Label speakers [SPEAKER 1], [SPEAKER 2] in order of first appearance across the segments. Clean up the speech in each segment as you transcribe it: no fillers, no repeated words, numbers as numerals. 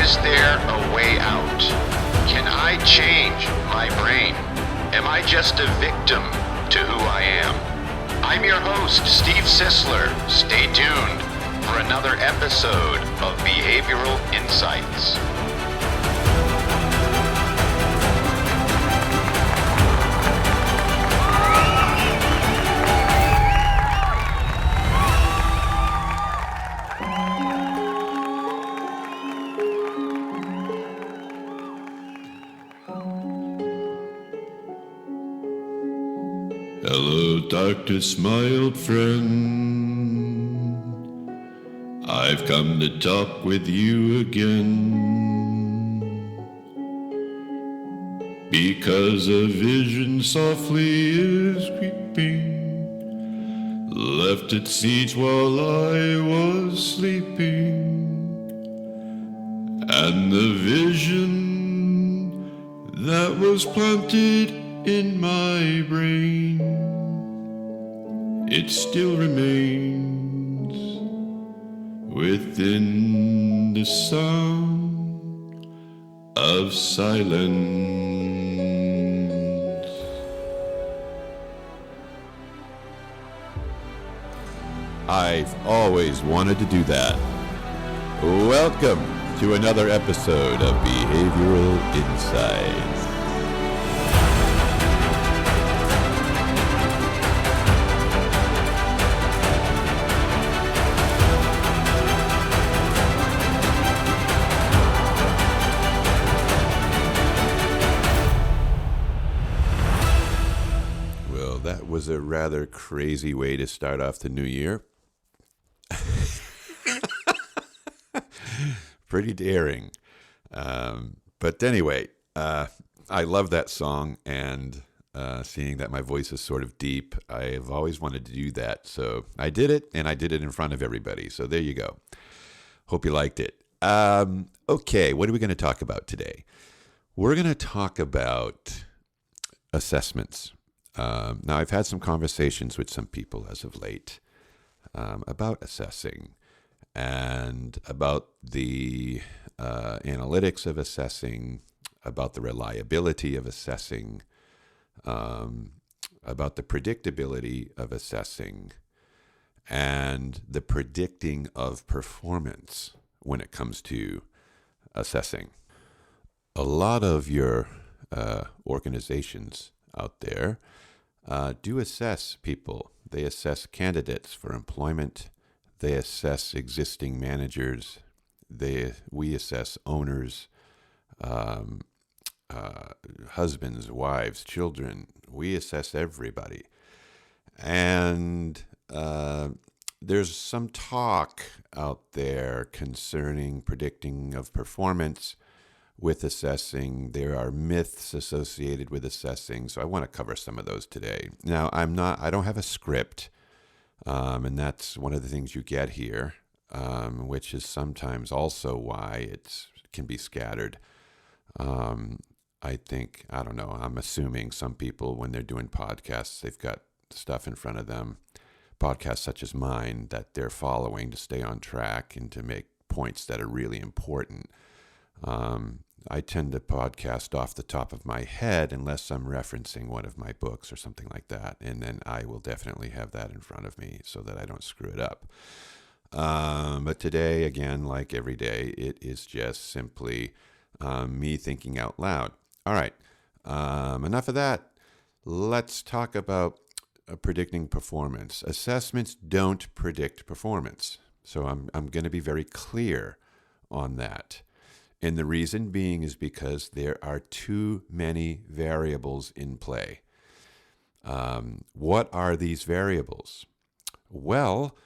[SPEAKER 1] Is there a way out? Can I change my brain? Am I just a victim to who I am? I'm your host, Steve Sisler. Stay tuned for another episode of Behavioral Insights.
[SPEAKER 2] Hello, darkness, my old friend. I've come to talk with you again, because a vision softly is creeping, left its seeds while I was sleeping, and the vision that was planted in my brain, it still remains within the sound of silence.
[SPEAKER 3] I've always wanted to do that. Welcome to another episode of Behavioral Insights. That was a rather crazy way to start off the new year. Pretty daring. But anyway, I love that song, and seeing that my voice is sort of deep, I've always wanted to do that. So I did it, and I did it in front of everybody. So there you go. Hope you liked it. Okay, what are we going to talk about today? We're going to talk about assessments. Now, I've had some conversations with some people as of late about assessing and about the analytics of assessing, about the reliability of assessing, about the predictability of assessing, and the predicting of performance when it comes to assessing. A lot of your organizations out there do assess people. They assess candidates for employment. They assess existing managers. We assess owners, husbands, wives, children. We assess everybody. And there's some talk out there concerning predicting of performance with assessing. There are myths associated with assessing, so I want to cover some of those today. Now, I don't have a script, and that's one of the things you get here, which is sometimes also why it can be scattered. I'm assuming some people, when they're doing podcasts, they've got stuff in front of them, podcasts such as mine, that they're following to stay on track and to make points that are really important. I tend to podcast off the top of my head unless I'm referencing one of my books or something like that, and then I will definitely have that in front of me so that I don't screw it up. But today, again, like every day, it is just simply me thinking out loud. All right, enough of that. Let's talk about predicting performance. Assessments don't predict performance, so I'm going to be very clear on that. And the reason being is because there are too many variables in play. What are these variables? Well,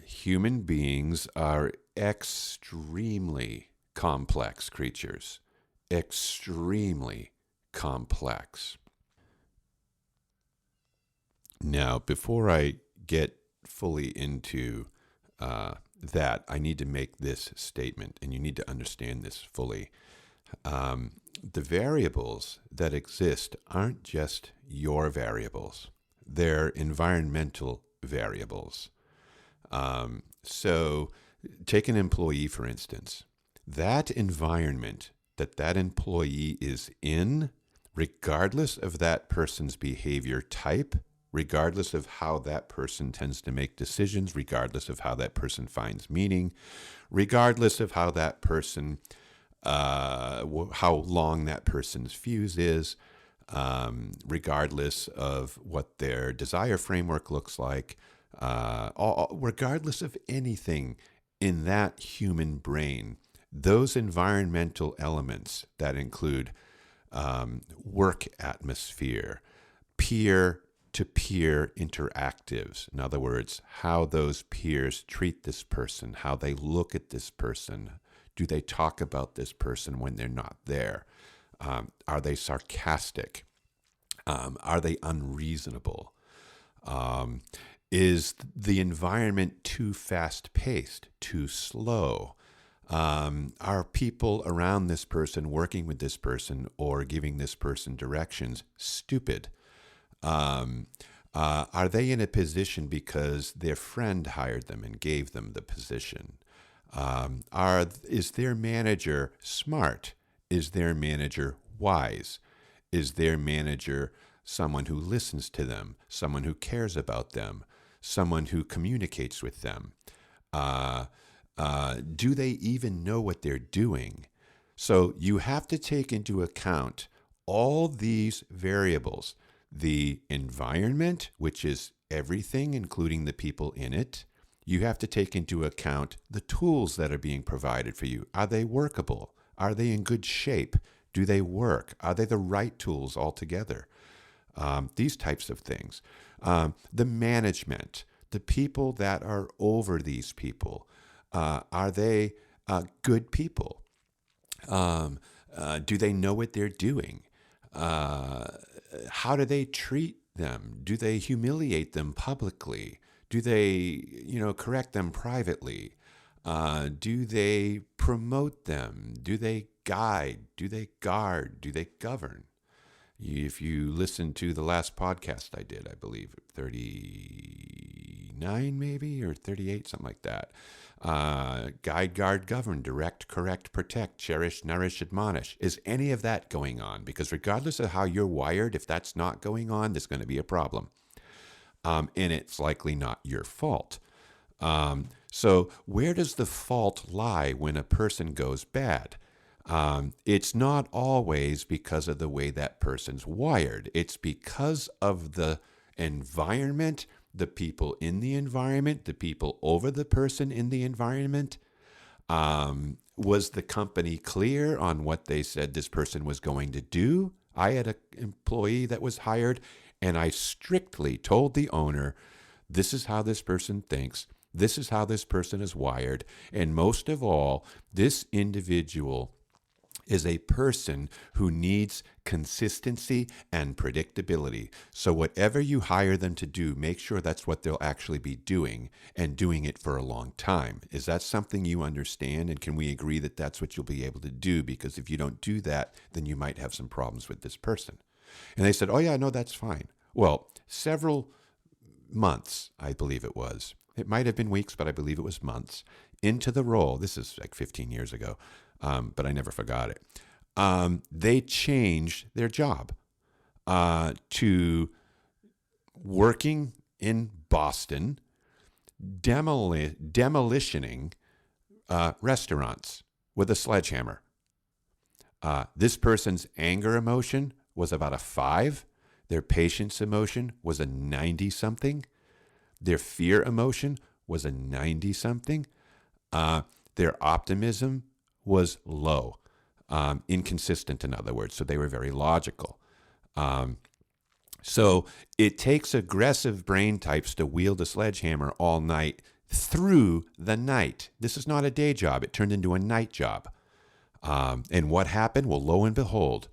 [SPEAKER 3] human beings are extremely complex creatures. Extremely complex. Now, before I get fully into that, I need to make this statement, and you need to understand this fully. The variables that exist aren't just your variables. They're environmental variables. So take an employee, for instance. that environment that employee is in, regardless of that person's behavior type, regardless of how that person tends to make decisions, regardless of how that person finds meaning, regardless of how that person, how long that person's fuse is, regardless of what their desire framework looks like, regardless of anything in that human brain, those environmental elements that include work atmosphere, peer-to-peer interactives, in other words, how those peers treat this person, how they look at this person, do they talk about this person when they're not there? Are they sarcastic? Are they unreasonable? Is the environment too fast-paced, too slow? Are people around this person, working with this person, or giving this person directions stupid? Are they in a position because their friend hired them and gave them the position? Is their manager smart? Is their manager wise? Is their manager someone who listens to them, someone who cares about them, someone who communicates with them? Do they even know what they're doing? So you have to take into account all these variables: the environment, which is everything, including the people in it. You have to take into account the tools that are being provided for you. Are they workable? Are they in good shape? Do they work? Are they the right tools altogether? These types of things. The management, the people that are over these people, are they good people? Do they know what they're doing? How do they treat them? Do they humiliate them publicly? Do they, correct them privately? Do they promote them? Do they guide? Do they guard? Do they govern? If you listen to the last podcast I did, I believe 39 maybe, or 38, something like that. Guide, guard, govern, direct, correct, protect, cherish, nourish, admonish. Is any of that going on? Because regardless of how you're wired, if that's not going on, there's going to be a problem. And it's likely not your fault. So where does the fault lie when a person goes bad? It's not always because of the way that person's wired. It's because of the environment, the people in the environment, the people over the person in the environment. Was the company clear on what they said this person was going to do? I had an employee that was hired, and I strictly told the owner, this is how this person thinks. This is how this person is wired. And most of all, this individual is a person who needs consistency and predictability. So whatever you hire them to do, make sure that's what they'll actually be doing, and doing it for a long time. Is that something you understand? And can we agree that that's what you'll be able to do? Because if you don't do that, then you might have some problems with this person. And they said, oh yeah, no, that's fine. Well, several months, I believe it was. It might have been weeks, but I believe it was months into the role. This is like 15 years ago. But I never forgot it. They changed their job to working in Boston, demolitioning restaurants with a sledgehammer. This person's anger emotion was about a 5. Their patience emotion was a 90-something. Their fear emotion was a 90-something. Their optimism was low, inconsistent, in other words. So they were very logical. So it takes aggressive brain types to wield a sledgehammer all night through the night. This is not a day job. It turned into a night job. And what happened? Well, lo and behold,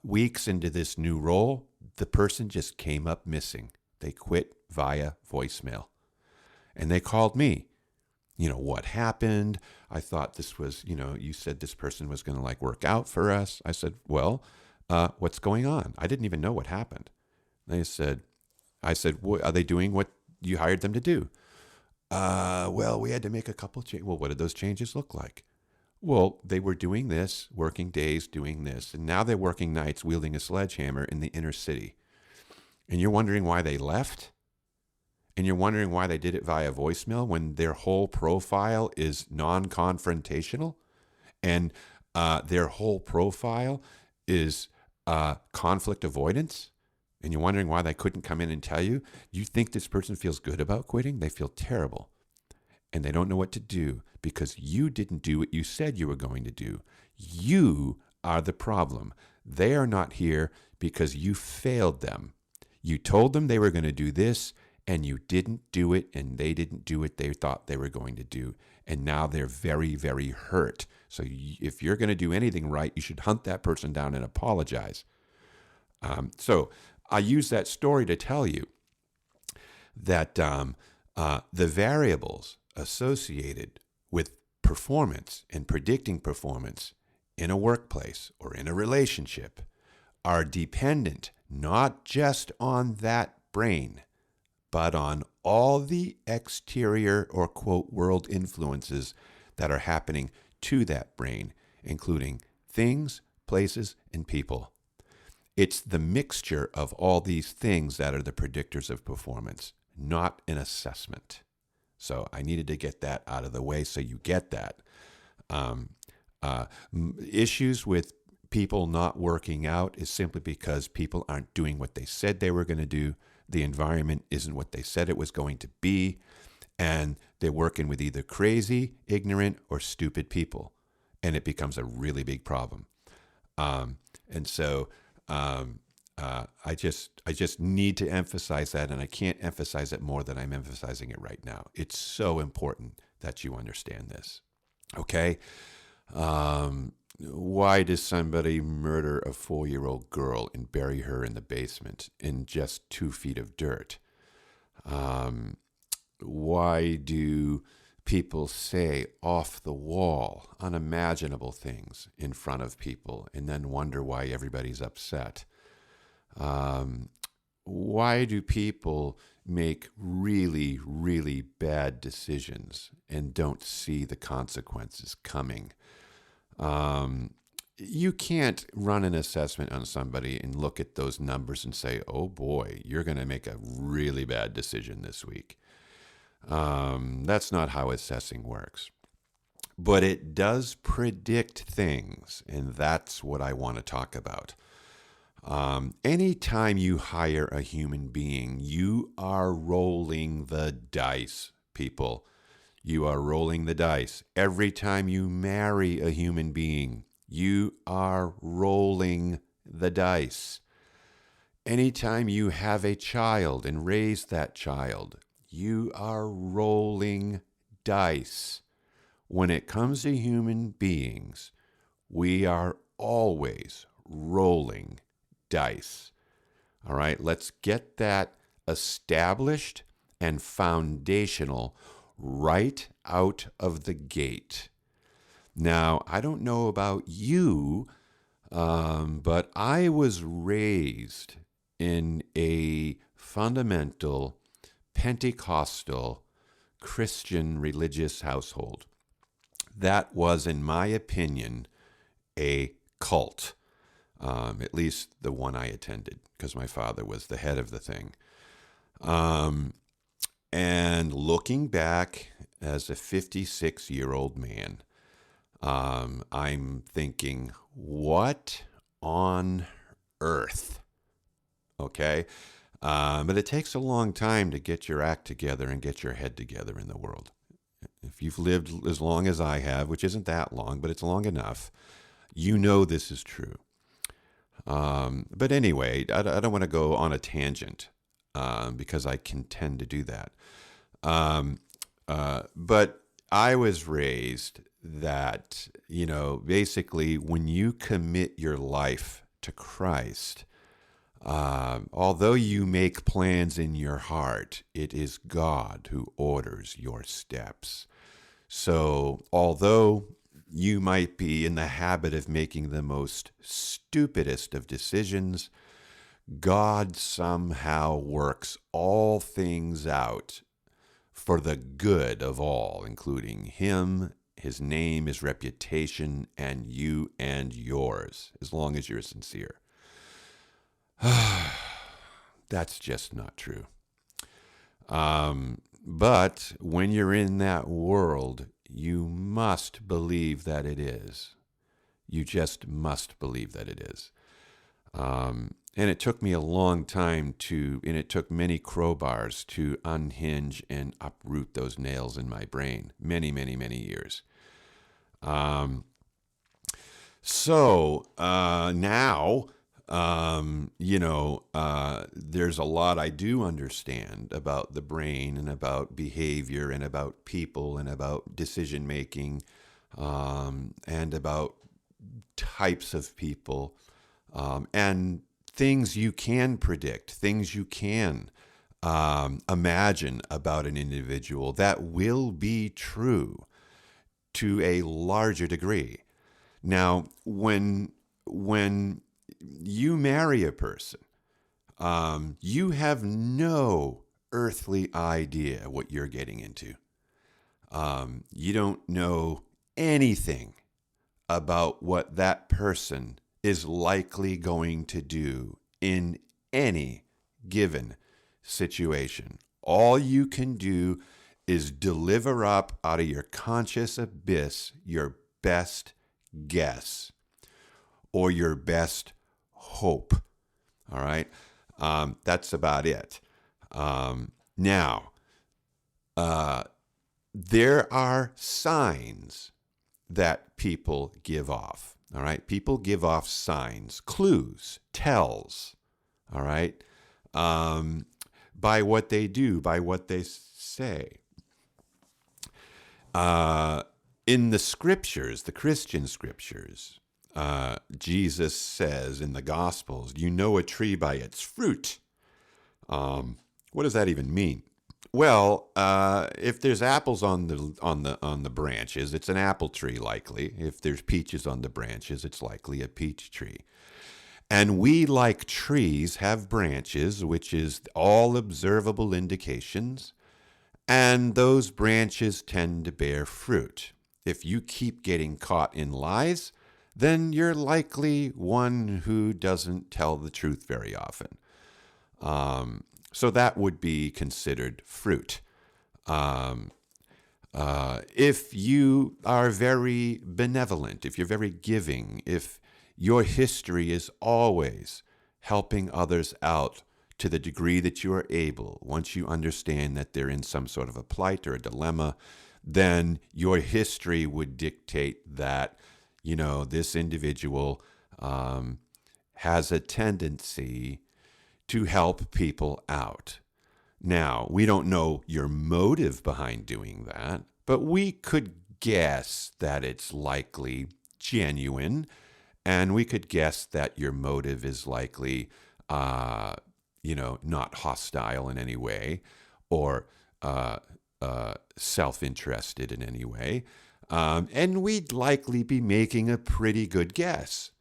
[SPEAKER 3] weeks into this new role, the person just came up missing. They quit via voicemail. And they called me. What happened? I thought this was, you said this person was going to work out for us. I said, well, what's going on? I didn't even know what happened. I said, are they doing what you hired them to do? Well, we had to make a couple changes. Well, what did those changes look like? Well, they were doing this, working days doing this, and now they're working nights wielding a sledgehammer in the inner city. And you're wondering why they left? And you're wondering why they did it via voicemail when their whole profile is non-confrontational? And their whole profile is conflict avoidance? And you're wondering why they couldn't come in and tell you? You think this person feels good about quitting? They feel terrible. And they don't know what to do because you didn't do what you said you were going to do. You are the problem. They are not here because you failed them. You told them they were going to do this, and you didn't do it, and they didn't do what they thought they were going to do. And now they're very, very hurt. So if you're going to do anything right, you should hunt that person down and apologize. So I use that story to tell you that the variables associated with performance and predicting performance in a workplace or in a relationship are dependent not just on that brain, but on all the exterior or quote world influences that are happening to that brain, including things, places, and people. It's the mixture of all these things that are the predictors of performance, not an assessment. So I needed to get that out of the way so you get that. Issues with people not working out is simply because people aren't doing what they said they were going to do. The environment isn't what they said it was going to be. And they're working with either crazy, ignorant, or stupid people. And it becomes a really big problem. And so I just need to emphasize that, and I can't emphasize it more than I'm emphasizing it right now. It's so important that you understand this. Okay? Why does somebody murder a 4-year-old girl and bury her in the basement in just 2 feet of dirt? Why do people say off the wall, unimaginable things in front of people and then wonder why everybody's upset? Why do people make really, really bad decisions and don't see the consequences coming? You can't run an assessment on somebody and look at those numbers and say, oh boy, you're going to make a really bad decision this week. That's not how assessing works. But it does predict things, and that's what I want to talk about. Anytime you hire a human being, you are rolling the dice, people. You are rolling the dice. Every time you marry a human being, you are rolling the dice. Anytime you have a child and raise that child, you are rolling dice. When it comes to human beings, we are always rolling dice. All right, let's get that established and foundational right out of the gate. Now, I don't know about you, but I was raised in a fundamental Pentecostal Christian religious household. That was, in my opinion, a cult, at least the one I attended, because my father was the head of the thing. And looking back as a 56-year-old man, I'm thinking, what on earth? Okay? But it takes a long time to get your act together and get your head together in the world. If you've lived as long as I have, which isn't that long, but it's long enough, you know this is true. But anyway, I don't want to go on a tangent because I can tend to do that. But I was raised that, basically when you commit your life to Christ, although you make plans in your heart, it is God who orders your steps. So although you might be in the habit of making the most stupidest of decisions, God somehow works all things out for the good of all, including him his name, his reputation, and you and yours, as long as you're sincere. That's just not true. But when you're in that world, you must believe that it is. You just must believe that it is. And it took me a long time and it took many crowbars to unhinge and uproot those nails in my brain. Many, many, many years. So now, there's a lot I do understand about the brain and about behavior and about people and about decision making, and about types of people, and things you can predict, things you can imagine about an individual that will be true to a larger degree. Now, when you marry a person, you have no earthly idea what you're getting into. You don't know anything about what that person is likely going to do in any given situation. All you can do is deliver up out of your conscious abyss your best guess or your best hope. All right? That's about it. Now, there are signs that people give off. All right? People give off signs, clues, tells. All right? By what they do, by what they say. In the scriptures, the Christian scriptures, Jesus says in the Gospels, you know a tree by its fruit. What does that even mean? Well, if there's apples on the branches, it's an apple tree likely. If there's peaches on the branches, it's likely a peach tree. And we, like trees, have branches, which is all observable indications, and those branches tend to bear fruit. If you keep getting caught in lies, then you're likely one who doesn't tell the truth very often. So that would be considered fruit. If you are very benevolent, if you're very giving, if your history is always helping others out to the degree that you are able, once you understand that they're in some sort of a plight or a dilemma, then your history would dictate that, this individual has a tendency to help people out. Now, we don't know your motive behind doing that, but we could guess that it's likely genuine, and we could guess that your motive is likely, not hostile in any way or self-interested in any way. And we'd likely be making a pretty good guess.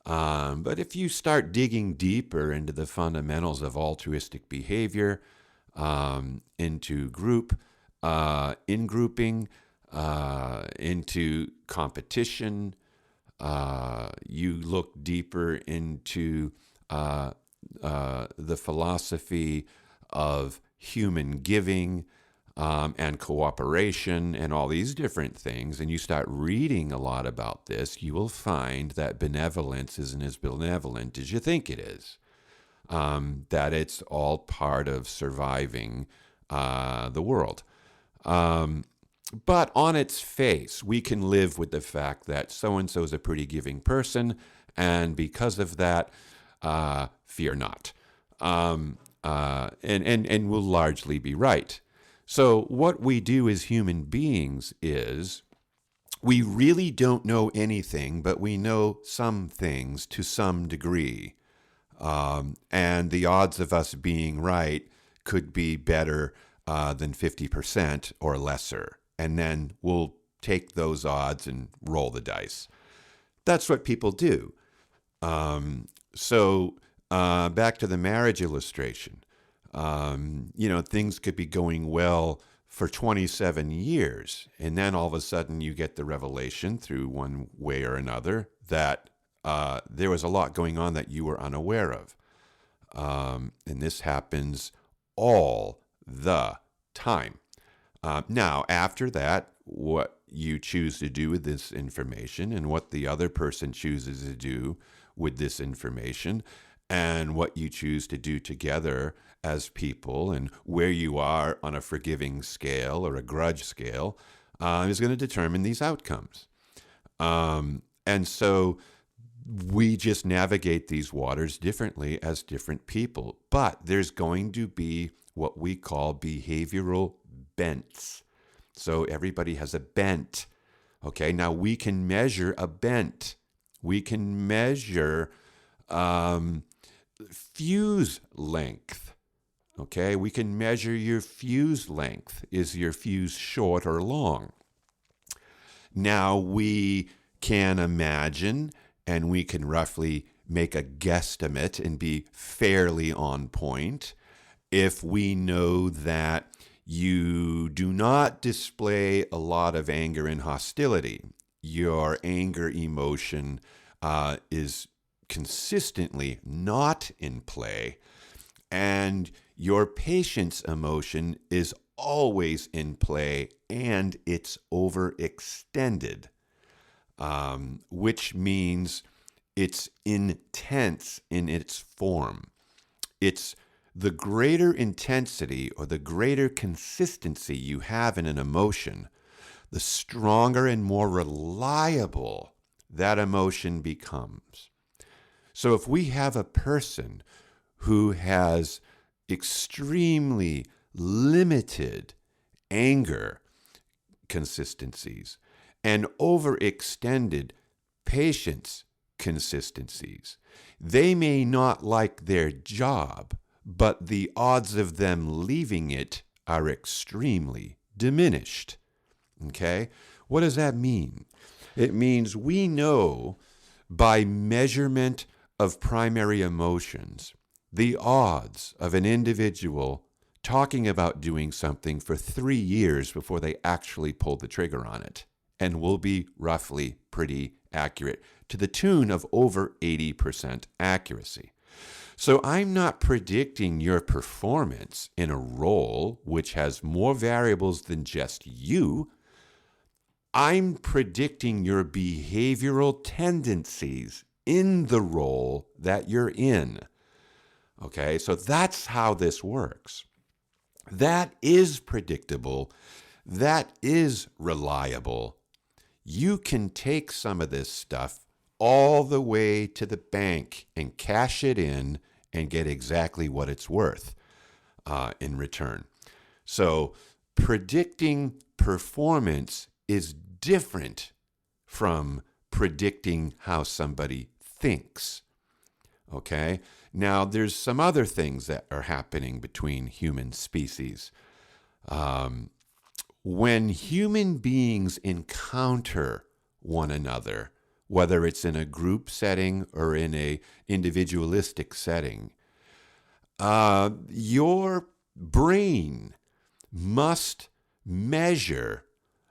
[SPEAKER 3] But if you start digging deeper into the fundamentals of altruistic behavior, into group, in-grouping, into competition, you look deeper into the philosophy of human giving, and cooperation and all these different things, and you start reading a lot about this, you will find that benevolence isn't as benevolent as you think it is. That it's all part of surviving the world. But on its face, we can live with the fact that so-and-so is a pretty giving person, and because of that, fear not. And we'll largely be right. So what we do as human beings is we really don't know anything, but we know some things to some degree. And the odds of us being right could be better than 50% or lesser. And then we'll take those odds and roll the dice. That's what people do. So back to the marriage illustration. Things could be going well for 27 years. And then all of a sudden you get the revelation through one way or another that there was a lot going on that you were unaware of. And this happens all the time. Now, after that, what you choose to do with this information and what the other person chooses to do with this information and what you choose to do together as people and where you are on a forgiving scale or a grudge scale is going to determine these outcomes. And so we just navigate these waters differently as different people. But there's going to be what we call behavioral bents. So everybody has a bent. Okay, now we can measure a bent. We can measure fuse length. Okay, we can measure your fuse length. Is your fuse short or long? Now we can imagine and we can roughly make a guesstimate and be fairly on point if we know that you do not display a lot of anger and hostility. Your anger emotion is consistently not in play, and your patience emotion is always in play, and it's overextended, which means it's intense in its form. It's the greater intensity or the greater consistency you have in an emotion, the stronger and more reliable that emotion becomes. So if we have a person who has extremely limited anger consistencies and overextended patience consistencies, they may not like their job, but the odds of them leaving it are extremely diminished. Okay? What does that mean? It means we know by measurement of primary emotions the odds of an individual talking about doing something for 3 years before they actually pull the trigger on it, and will be roughly pretty accurate to the tune of over 80% accuracy. So I'm not predicting your performance in a role which has more variables than just you. I'm predicting your behavioral tendencies in the role that you're in. Okay, so that's how this works. That is predictable. That is reliable. You can take some of this stuff all the way to the bank and cash it in and get exactly what it's worth in return. So predicting performance is different from predicting how somebody thinks. Okay? Now, there's some other things that are happening between human species. When human beings encounter one another, whether it's in a group setting or in a individualistic setting, your brain must measure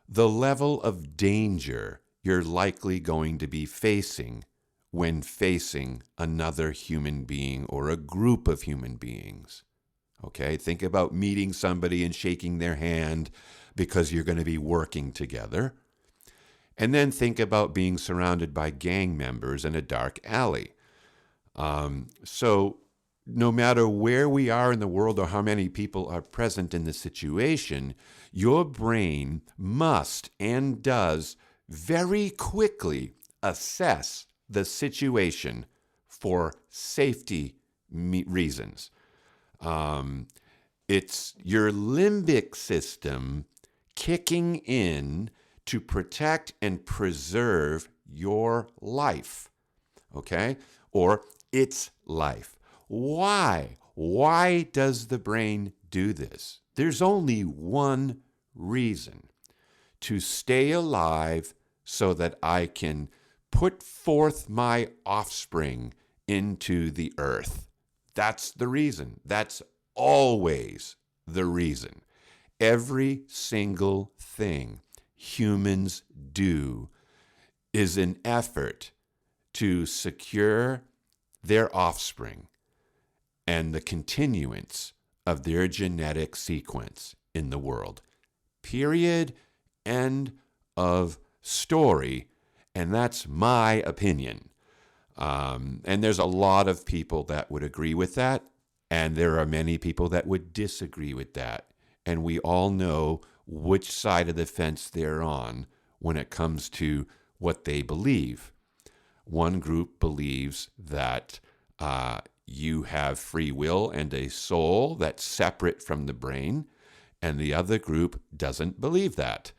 [SPEAKER 3] the level of danger you're likely going to be facing when facing another human being or a group of human beings. Okay, think about meeting somebody and shaking their hand because you're going to be working together. And then think about being surrounded by gang members in a dark alley. So no matter where we are in the world or how many people are present in the situation, your brain must and does very quickly assess the situation for safety reasons. It's your limbic system kicking in to protect and preserve your life, okay? Or its life. Why? Why does the brain do this? There's only one reason: to stay alive so that I can put forth my offspring into the earth. That's the reason. That's always the reason. every single thing humans do is an effort to secure their offspring and the continuance of their genetic sequence in the world. Period. End of story. And that's my opinion. And there's a lot of people that would agree with that. And there are many people that would disagree with that. And we all know which side of the fence they're on when it comes to what they believe. One group believes that you have free will and a soul that's separate from the brain, and the other group doesn't believe that.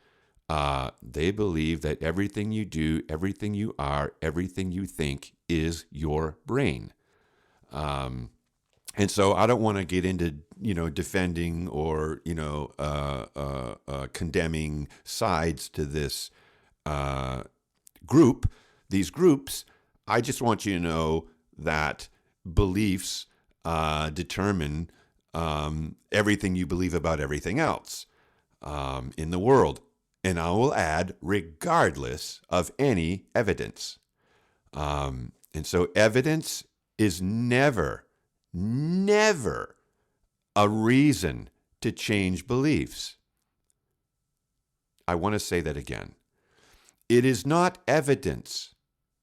[SPEAKER 3] They believe that everything you do, everything you are, everything you think is your brain. And so I don't want to get into, defending or, condemning sides to this group, these groups. I just want you to know that beliefs determine everything you believe about everything else in the world. And I will add, regardless of any evidence. And so evidence is never a reason to change beliefs. I want to say that again. It is not evidence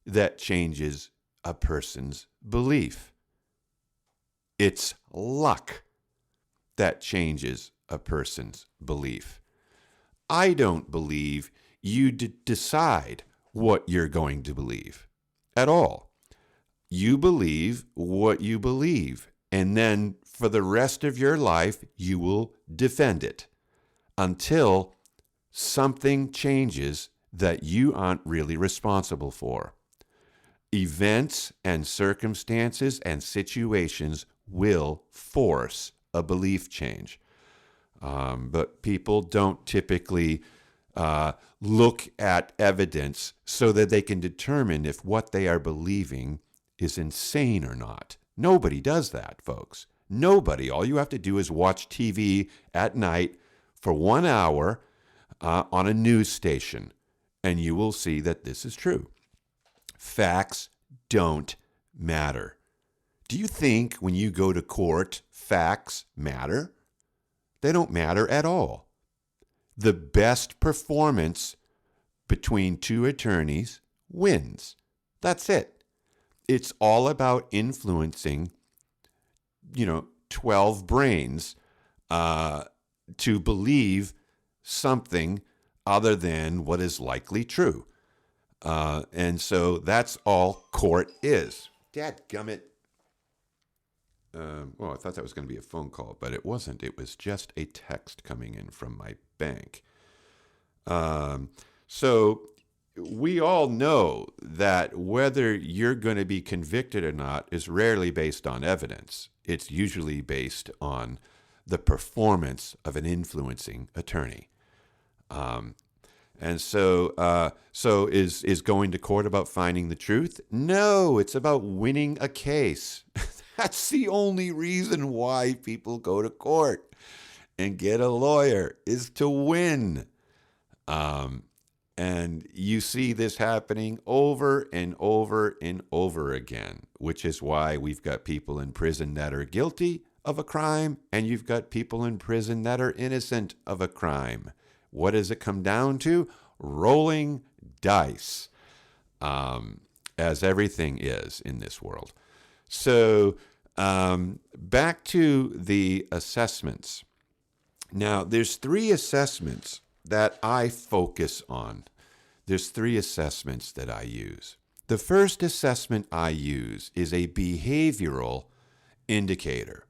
[SPEAKER 3] that changes a person's belief. It's luck that changes a person's belief. I don't believe you decide what you're going to believe at all. You believe what you believe, and then for the rest of your life, you will defend it until something changes that you aren't really responsible for. Events and circumstances and situations will force a belief change. But people don't typically look at evidence so that they can determine if what they are believing is insane or not. Nobody does that, folks. Nobody. All you have to do is watch TV at night for 1 hour on a news station, and you will see that this is true. Facts don't matter. Do you think when you go to court, facts matter? They don't matter at all. The best performance between two attorneys wins. That's it. It's all about influencing, 12 brains to believe something other than what is likely true. And so that's all court is. Dadgummit. Well, I thought that was going to be a phone call, but it wasn't. It was just a text coming in from my bank. So we all know that whether you're going to be convicted or not is rarely based on evidence. It's usually based on the performance of an influencing attorney. And so is going to court about finding the truth? No, it's about winning a case. That's the only reason why people go to court and get a lawyer, is to win. And you see this happening over and over and over again, which is why we've got people in prison that are guilty of a crime, and you've got people in prison that are innocent of a crime. What does it come down to? Rolling dice, as everything is in this world. So back to the assessments. Now, there's 3 assessments that I focus on. There's 3 assessments that I use. The first assessment I use is a behavioral indicator.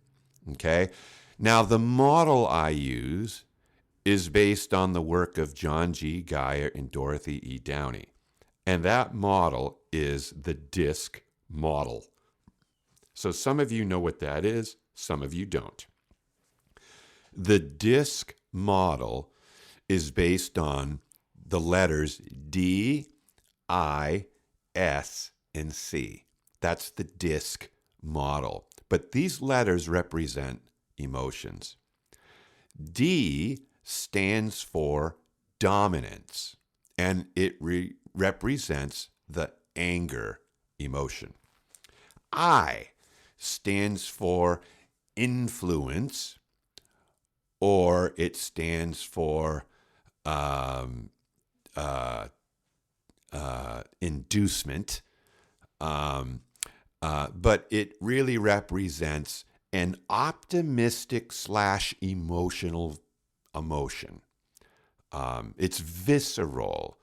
[SPEAKER 3] Okay? Now, the model I use is based on the work of John G. Geyer and Dorothy E. Downey. And that model is the DISC model. So some of you know what that is, some of you don't. The DISC model is based on the letters D, I, S, and C. That's the DISC model. But these letters represent emotions. D stands for dominance, and it represents the anger emotion. I stands for influence, or it stands for inducement, but it really represents an optimistic / emotional emotion. It's visceral.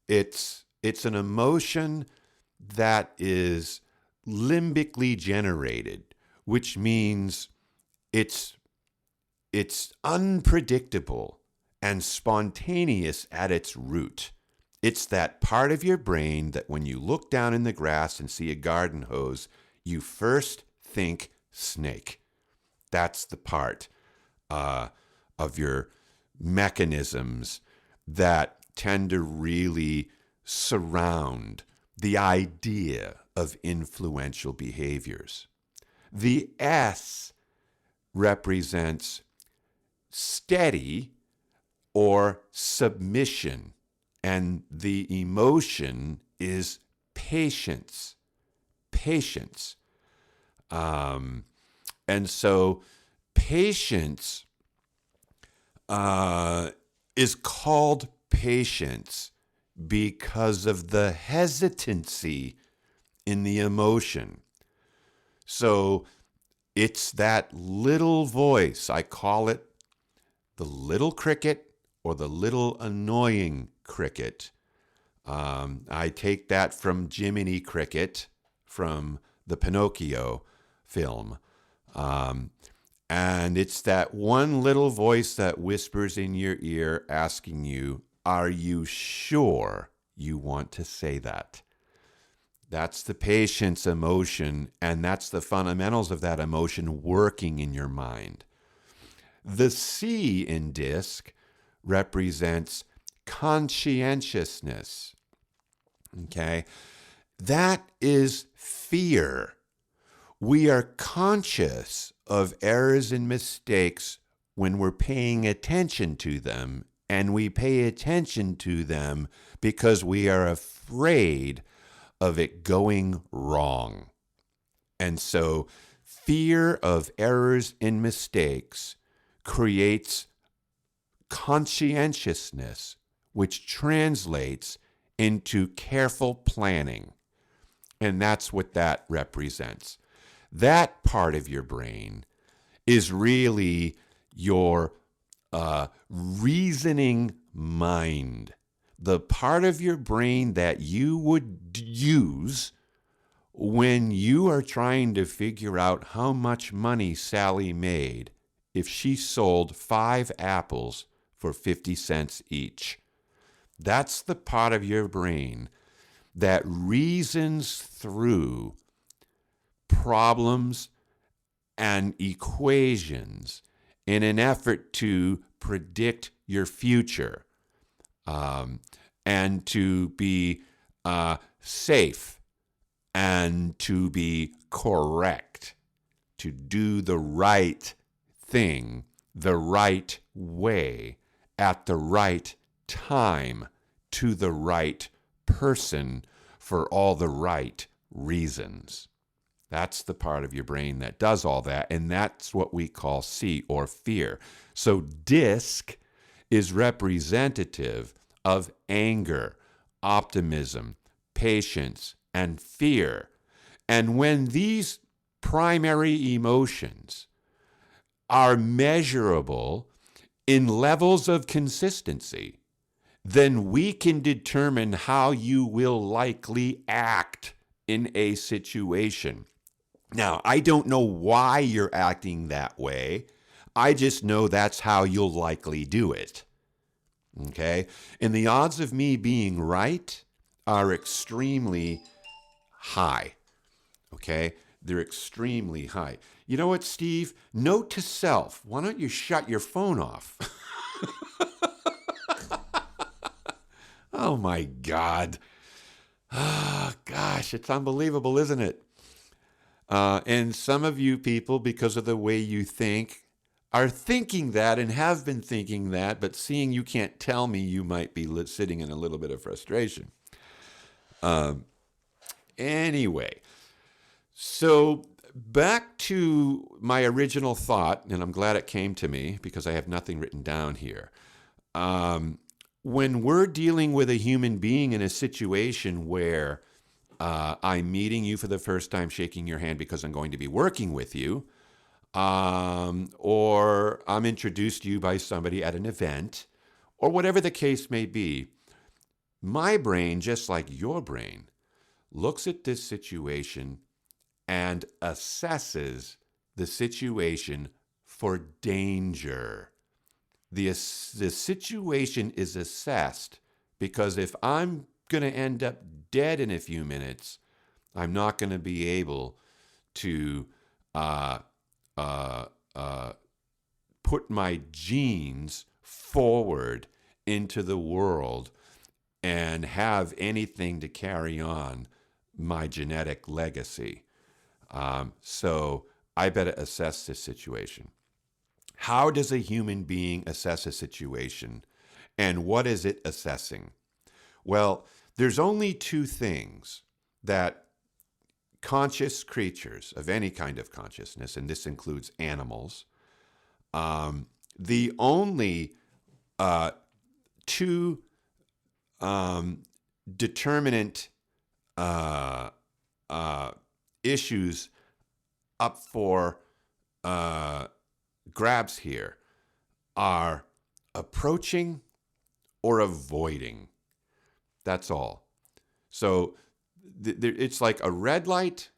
[SPEAKER 3] It's an emotion that is limbically generated, which means it's unpredictable and spontaneous at its root. It's that part of your brain that when you look down in the grass and see a garden hose, you first think snake. That's the part of your mechanisms that tend to really surround the idea of influential behaviors. The S represents steady or submission, and the emotion is patience. Patience. And so patience is called patience because of the hesitancy in the emotion. So it's that little voice. I call it the little cricket or the little annoying cricket. I take that from Jiminy Cricket from the Pinocchio film. And it's that one little voice that whispers in your ear asking you, are you sure you want to say that? That's the patience emotion, and that's the fundamentals of that emotion working in your mind. The C in DISC represents conscientiousness. Okay? That is fear. We are conscious of errors and mistakes when we're paying attention to them, and we pay attention to them because we are afraid of it going wrong. And so fear of errors and mistakes creates conscientiousness, which translates into careful planning. And that's what that represents. That part of your brain is really your reasoning mind, the part of your brain that you would use when you are trying to figure out how much money Sally made if she sold 5 apples for 50 cents each. That's the part of your brain that reasons through problems and equations in an effort to predict your future, and to be safe and to be correct, to do the right thing the right way at the right time to the right person for all the right reasons. That's the part of your brain that does all that, and that's what we call C, or fear. So DISC is representative of anger, optimism, patience, and fear. And when these primary emotions are measurable in levels of consistency, then we can determine how you will likely act in a situation. Now, I don't know why you're acting that way. I just know that's how you'll likely do it. Okay? And the odds of me being right are extremely high. Okay? They're extremely high. You know what, Steve? Note to self, why don't you shut your phone off? Oh my God. Ah, gosh, it's unbelievable, isn't it? And some of you people, because of the way you think, are thinking that and have been thinking that, but seeing you can't tell me, you might be sitting in a little bit of frustration. Anyway, so back to my original thought, and I'm glad it came to me because I have nothing written down here. When we're dealing with a human being in a situation where I'm meeting you for the first time, shaking your hand because I'm going to be working with you, or I'm introduced to you by somebody at an event, or whatever the case may be, my brain, just like your brain, looks at this situation and assesses the situation for danger. The situation is assessed because if I'm going to end up dead in a few minutes, I'm not going to be able to put my genes forward into the world and have anything to carry on my genetic legacy. So I better assess this situation. How does a human being assess a situation, and what is it assessing? Well, there's only two things that conscious creatures of any kind of consciousness, and this includes animals, the only two determinant issues up for grabs here are approaching or avoiding. That's all. So it's like a red light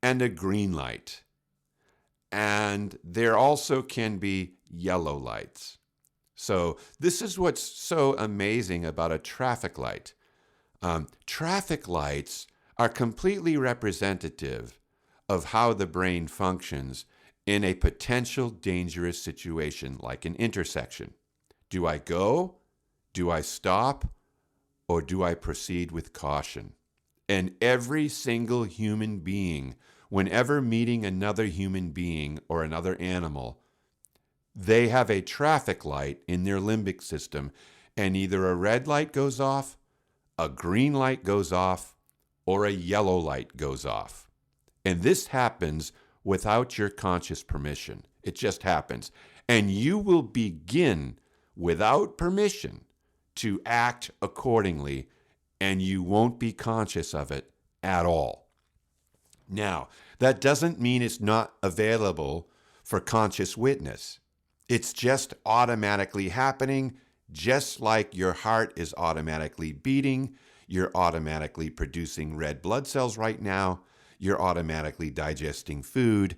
[SPEAKER 3] and a green light. And there also can be yellow lights. So this is what's so amazing about a traffic light. Traffic lights are completely representative of how the brain functions in a potential dangerous situation like an intersection. Do I go? Do I stop? Or do I proceed with caution? And every single human being, whenever meeting another human being or another animal, they have a traffic light in their limbic system, and either a red light goes off, a green light goes off, or a yellow light goes off. And this happens without your conscious permission. It just happens. And you will begin without permission to act accordingly, and you won't be conscious of it at all. Now, that doesn't mean it's not available for conscious witness. It's just automatically happening, just like your heart is automatically beating. You're automatically producing red blood cells right now. You're automatically digesting food,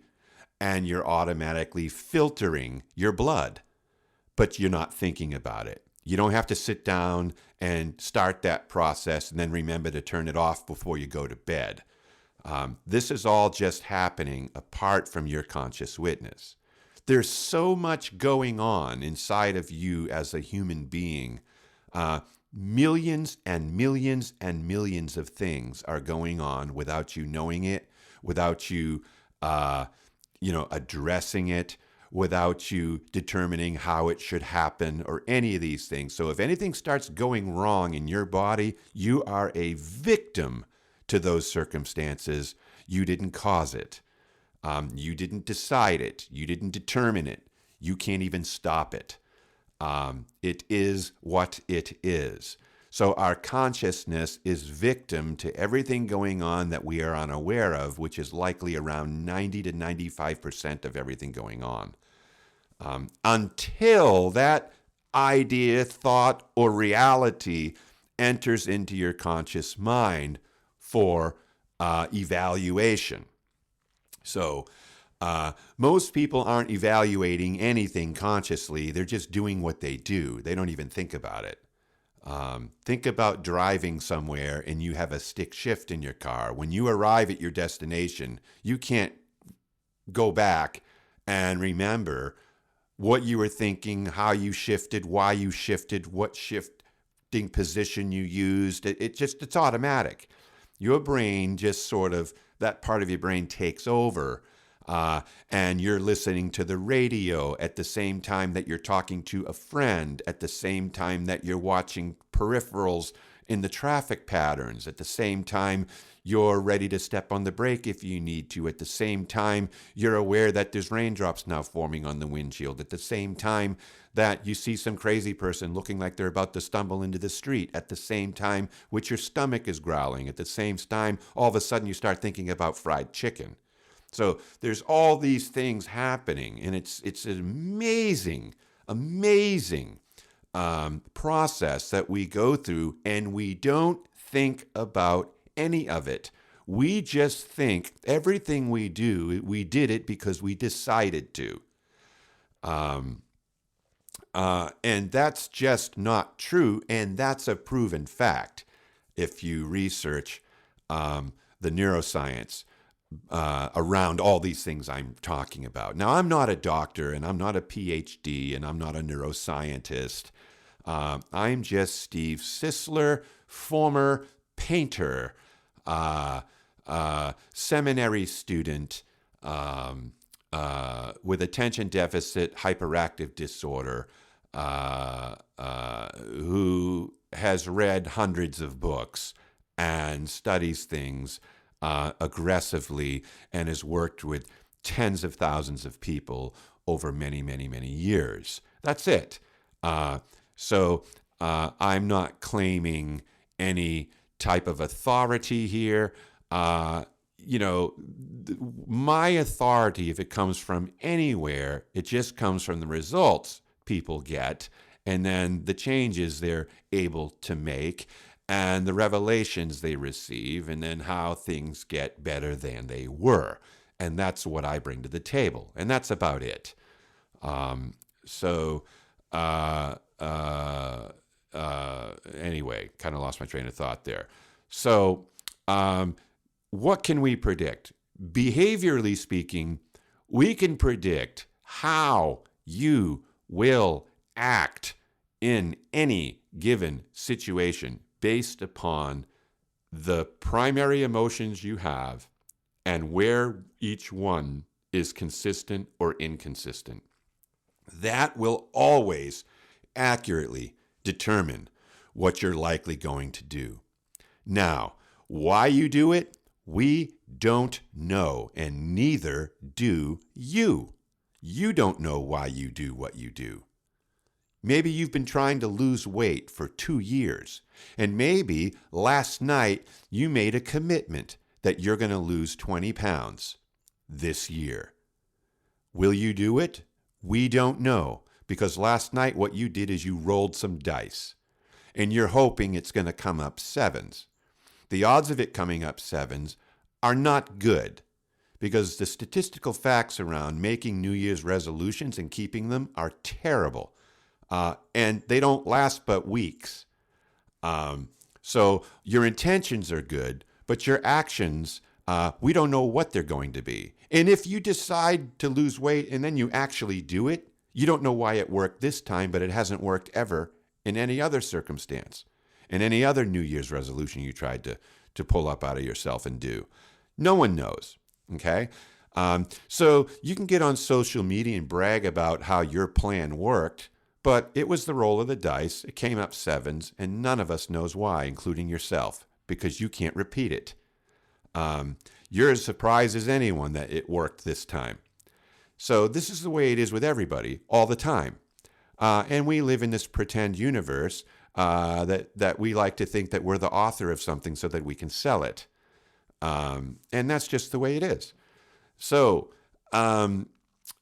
[SPEAKER 3] and you're automatically filtering your blood, but you're not thinking about it. You don't have to sit down and start that process and then remember to turn it off before you go to bed. This is all just happening apart from your conscious witness. There's so much going on inside of you as a human being. Millions and millions and millions of things are going on without you knowing it, without you, addressing it, without you determining how it should happen or any of these things. So if anything starts going wrong in your body, you are a victim to those circumstances. You didn't cause it. You didn't decide it. You didn't determine it. You can't even stop it. It is what it is. So our consciousness is victim to everything going on that we are unaware of, which is likely around 90 to 95% of everything going on. Until that idea, thought, or reality enters into your conscious mind for evaluation. So most people aren't evaluating anything consciously. They're just doing what they do. They don't even think about it. Think about driving somewhere and you have a stick shift in your car. When you arrive at your destination, you can't go back and remember what you were thinking, how you shifted, why you shifted, what shifting position you used. It's automatic. Your brain just sort of, that part of your brain takes over and you're listening to the radio at the same time that you're talking to a friend, at the same time that you're watching peripherals in the traffic patterns, at the same time you're ready to step on the brake if you need to, at the same time you're aware that there's raindrops now forming on the windshield, at the same time that you see some crazy person looking like they're about to stumble into the street, at the same time which your stomach is growling, at the same time all of a sudden you start thinking about fried chicken. So there's all these things happening, and it's an amazing process that we go through, and we don't think about any of it. We just think everything we do, we did it because we decided to. And that's just not true, and that's a proven fact if you research the neuroscience around all these things I'm talking about. Now, I'm not a doctor, and I'm not a PhD, and I'm not a neuroscientist. I'm just Steve Sisler, former painter, seminary student with attention deficit hyperactive disorder, who has read hundreds of books and studies things aggressively and has worked with tens of thousands of people over many, many, many years. That's it. So I'm not claiming any type of authority here. My authority, if it comes from anywhere, it just comes from the results people get, and then the changes they're able to make, and the revelations they receive, and then how things get better than they were. And that's what I bring to the table. And that's about it. Anyway, kind of lost my train of thought there. So what can we predict? Behaviorally speaking, we can predict how you will act in any given situation based upon the primary emotions you have and where each one is consistent or inconsistent. That will always accurately determine what you're likely going to do. Now, why you do it, we don't know, and neither do you. You don't know why you do what you do. Maybe you've been trying to lose weight for 2 years, and maybe last night you made a commitment that you're going to lose 20 pounds this year. Will you do it? We don't know, because last night what you did is you rolled some dice, and you're hoping it's going to come up sevens. The odds of it coming up sevens are not good, because the statistical facts around making New Year's resolutions and keeping them are terrible. And they don't last but weeks. So your intentions are good, but your actions, we don't know what they're going to be. And if you decide to lose weight and then you actually do it, you don't know why it worked this time, but it hasn't worked ever in any other circumstance, in any other New Year's resolution you tried to pull up out of yourself and do. No one knows, okay? So you can get on social media and brag about how your plan worked, but it was the roll of the dice. It came up sevens, and none of us knows why, including yourself, because you can't repeat it. You're as surprised as anyone that it worked this time. So this is the way it is with everybody all the time. And we live in this pretend universe that we like to think that we're the author of something so that we can sell it. And that's just the way it is. So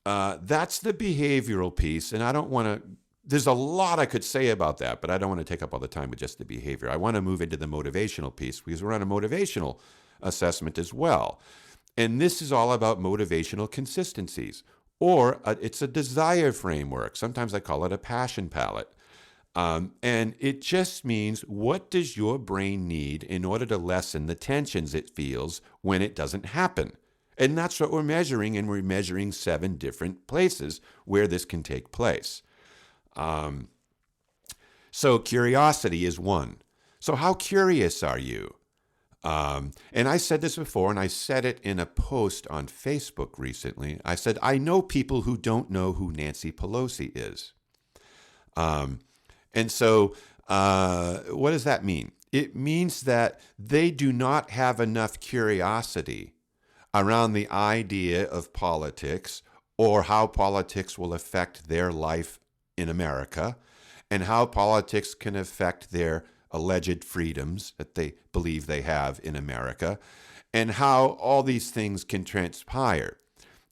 [SPEAKER 3] that's the behavioral piece, and I don't want to. There's a lot I could say about that, but I don't want to take up all the time with just the behavior. I want to move into the motivational piece because we're on a motivational assessment as well. And this is all about motivational consistencies, or it's a desire framework. Sometimes I call it a passion palette. And it just means, what does your brain need in order to lessen the tensions it feels when it doesn't happen? And that's what we're measuring, and we're measuring 7 different places where this can take place. So curiosity is one. So how curious are you? And I said this before, and I said it in a post on Facebook recently. I said, I know people who don't know who Nancy Pelosi is. And so what does that mean? It means that they do not have enough curiosity around the idea of politics or how politics will affect their life in America and how politics can affect their alleged freedoms that they believe they have in America and how all these things can transpire.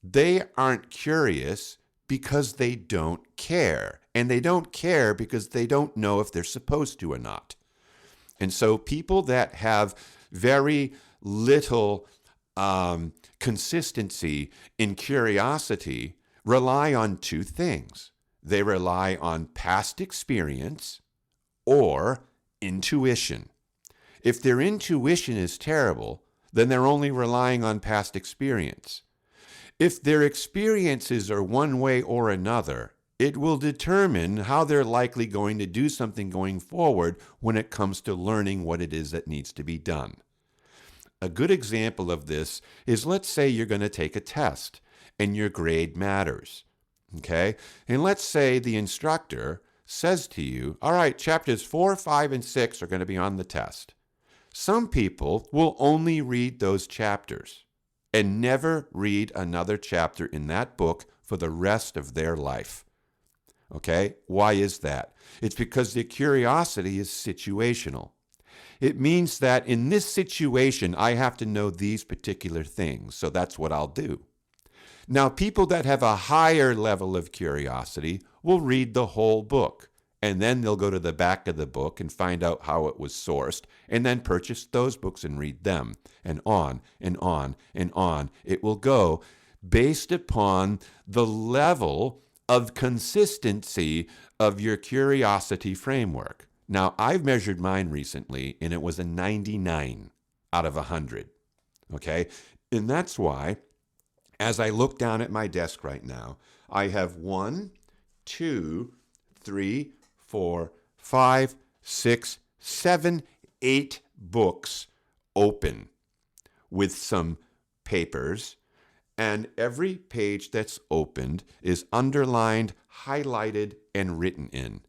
[SPEAKER 3] They aren't curious because they don't care. And they don't care because they don't know if they're supposed to or not. And so people that have very little consistency in curiosity rely on two things. They rely on past experience or intuition. If their intuition is terrible, then they're only relying on past experience. If their experiences are one way or another, it will determine how they're likely going to do something going forward when it comes to learning what it is that needs to be done. A good example of this is, let's say you're going to take a test and your grade matters. Okay? And let's say the instructor says to you, all right, chapters 4, 5, and 6 are going to be on the test. Some people will only read those chapters and never read another chapter in that book for the rest of their life. Okay? Why is that? It's because the curiosity is situational. It means that in this situation, I have to know these particular things, so that's what I'll do. Now, people that have a higher level of curiosity will read the whole book, and then they'll go to the back of the book and find out how it was sourced, and then purchase those books and read them, and on and on and on. It will go based upon the level of consistency of your curiosity framework. Now, I've measured mine recently, and it was a 99 out of 100, okay? And that's why, as I look down at my desk right now, I have 1, 2, 3, 4, 5, 6, 7, 8 books open with some papers, and every page that's opened is underlined, highlighted, and written in.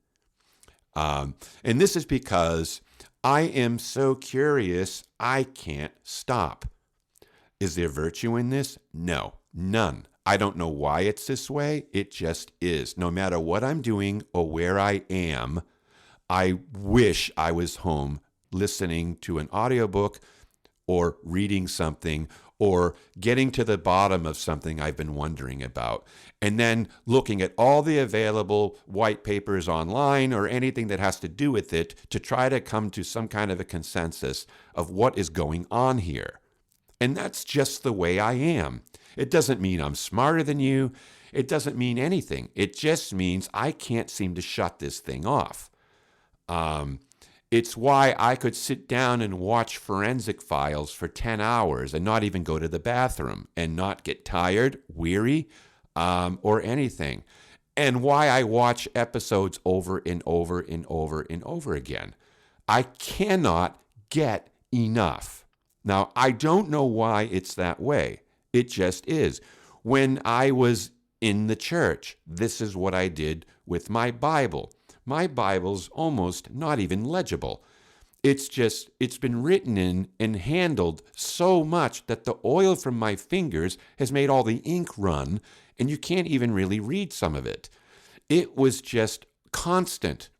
[SPEAKER 3] And this is because I am so curious, I can't stop. Is there virtue in this? No, none. I don't know why it's this way. It just is. No matter what I'm doing or where I am, I wish I was home listening to an audiobook or reading something or getting to the bottom of something I've been wondering about, and then looking at all the available white papers online or anything that has to do with it to try to come to some kind of a consensus of what is going on here. And that's just the way I am. It doesn't mean I'm smarter than you. It doesn't mean anything. It just means I can't seem to shut this thing off. It's why I could sit down and watch forensic files for 10 hours and not even go to the bathroom and not get tired, weary, or anything. And why I watch episodes over and over and over and over again. I cannot get enough. Now, I don't know why it's that way. It just is. When I was in the church, this is what I did with my Bible. My Bible's almost not even legible. It's been written in and handled so much that the oil from my fingers has made all the ink run, and you can't even really read some of it. It was just constant.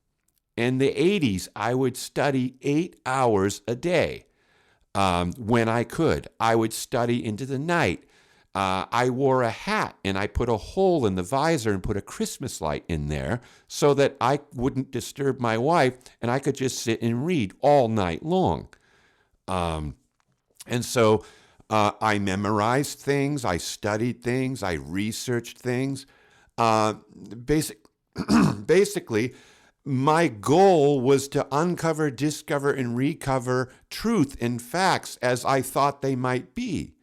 [SPEAKER 3] In the 80s, I would study 8 hours a day when I could. I would study into the night. I wore a hat and I put a hole in the visor and put a Christmas light in there so that I wouldn't disturb my wife and I could just sit and read all night long. And so I memorized things, I studied things, I researched things. Basically, my goal was to uncover, discover, and recover truth and facts as I thought they might be.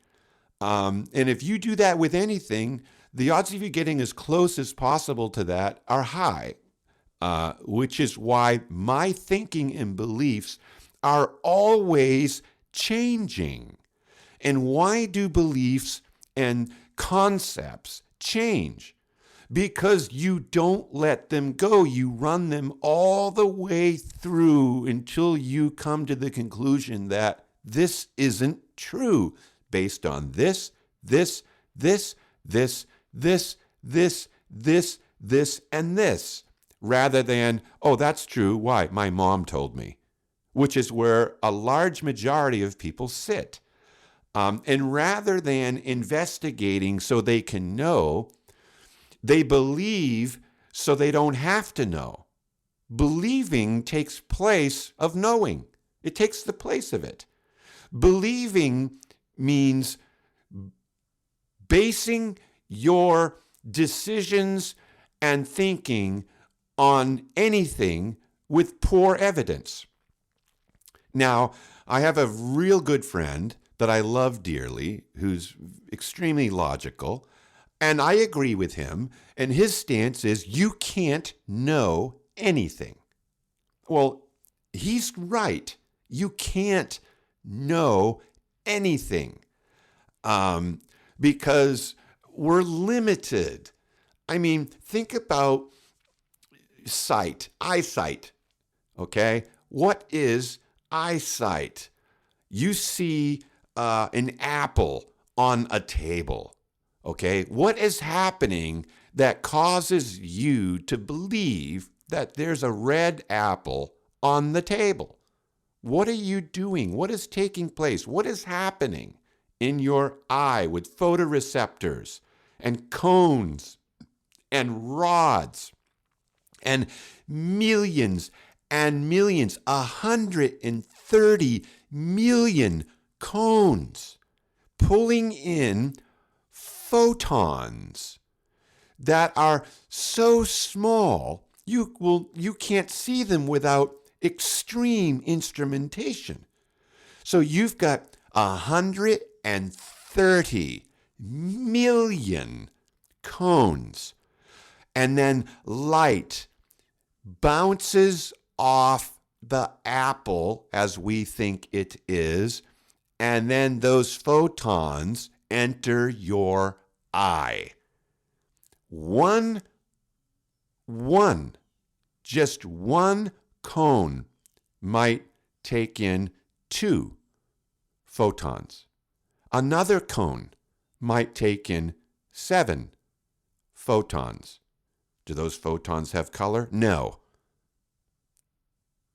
[SPEAKER 3] And if you do that with anything, the odds of you getting as close as possible to that are high, which is why my thinking and beliefs are always changing. And why do beliefs and concepts change? Because you don't let them go. You run them all the way through until you come to the conclusion that this isn't true based on this, and this, rather than, oh, that's true. Why? My mom told me, which is where a large majority of people sit. And rather than investigating so they can know, they believe so they don't have to know. Believing takes place of knowing. It takes the place of it. Believing means basing your decisions and thinking on anything with poor evidence. Now, I have a real good friend that I love dearly who's extremely logical, and I agree with him, and his stance is you can't know anything. Well, he's right. You can't know anything because we're limited. I mean, think about eyesight, okay? What is eyesight? You see an apple on a table. Okay, what is happening that causes you to believe that there's a red apple on the table? What are you doing? What is taking place? What is happening in your eye with photoreceptors and cones and rods and millions and millions, 130 million cones pulling in photons that are so small you can't see them without extreme instrumentation. So you've got 130 million cones, and then light bounces off the apple as we think it is, and then those photons enter your eye. Just one cone might take in 2 photons. Another cone might take in 7 photons. Do those photons have color? No.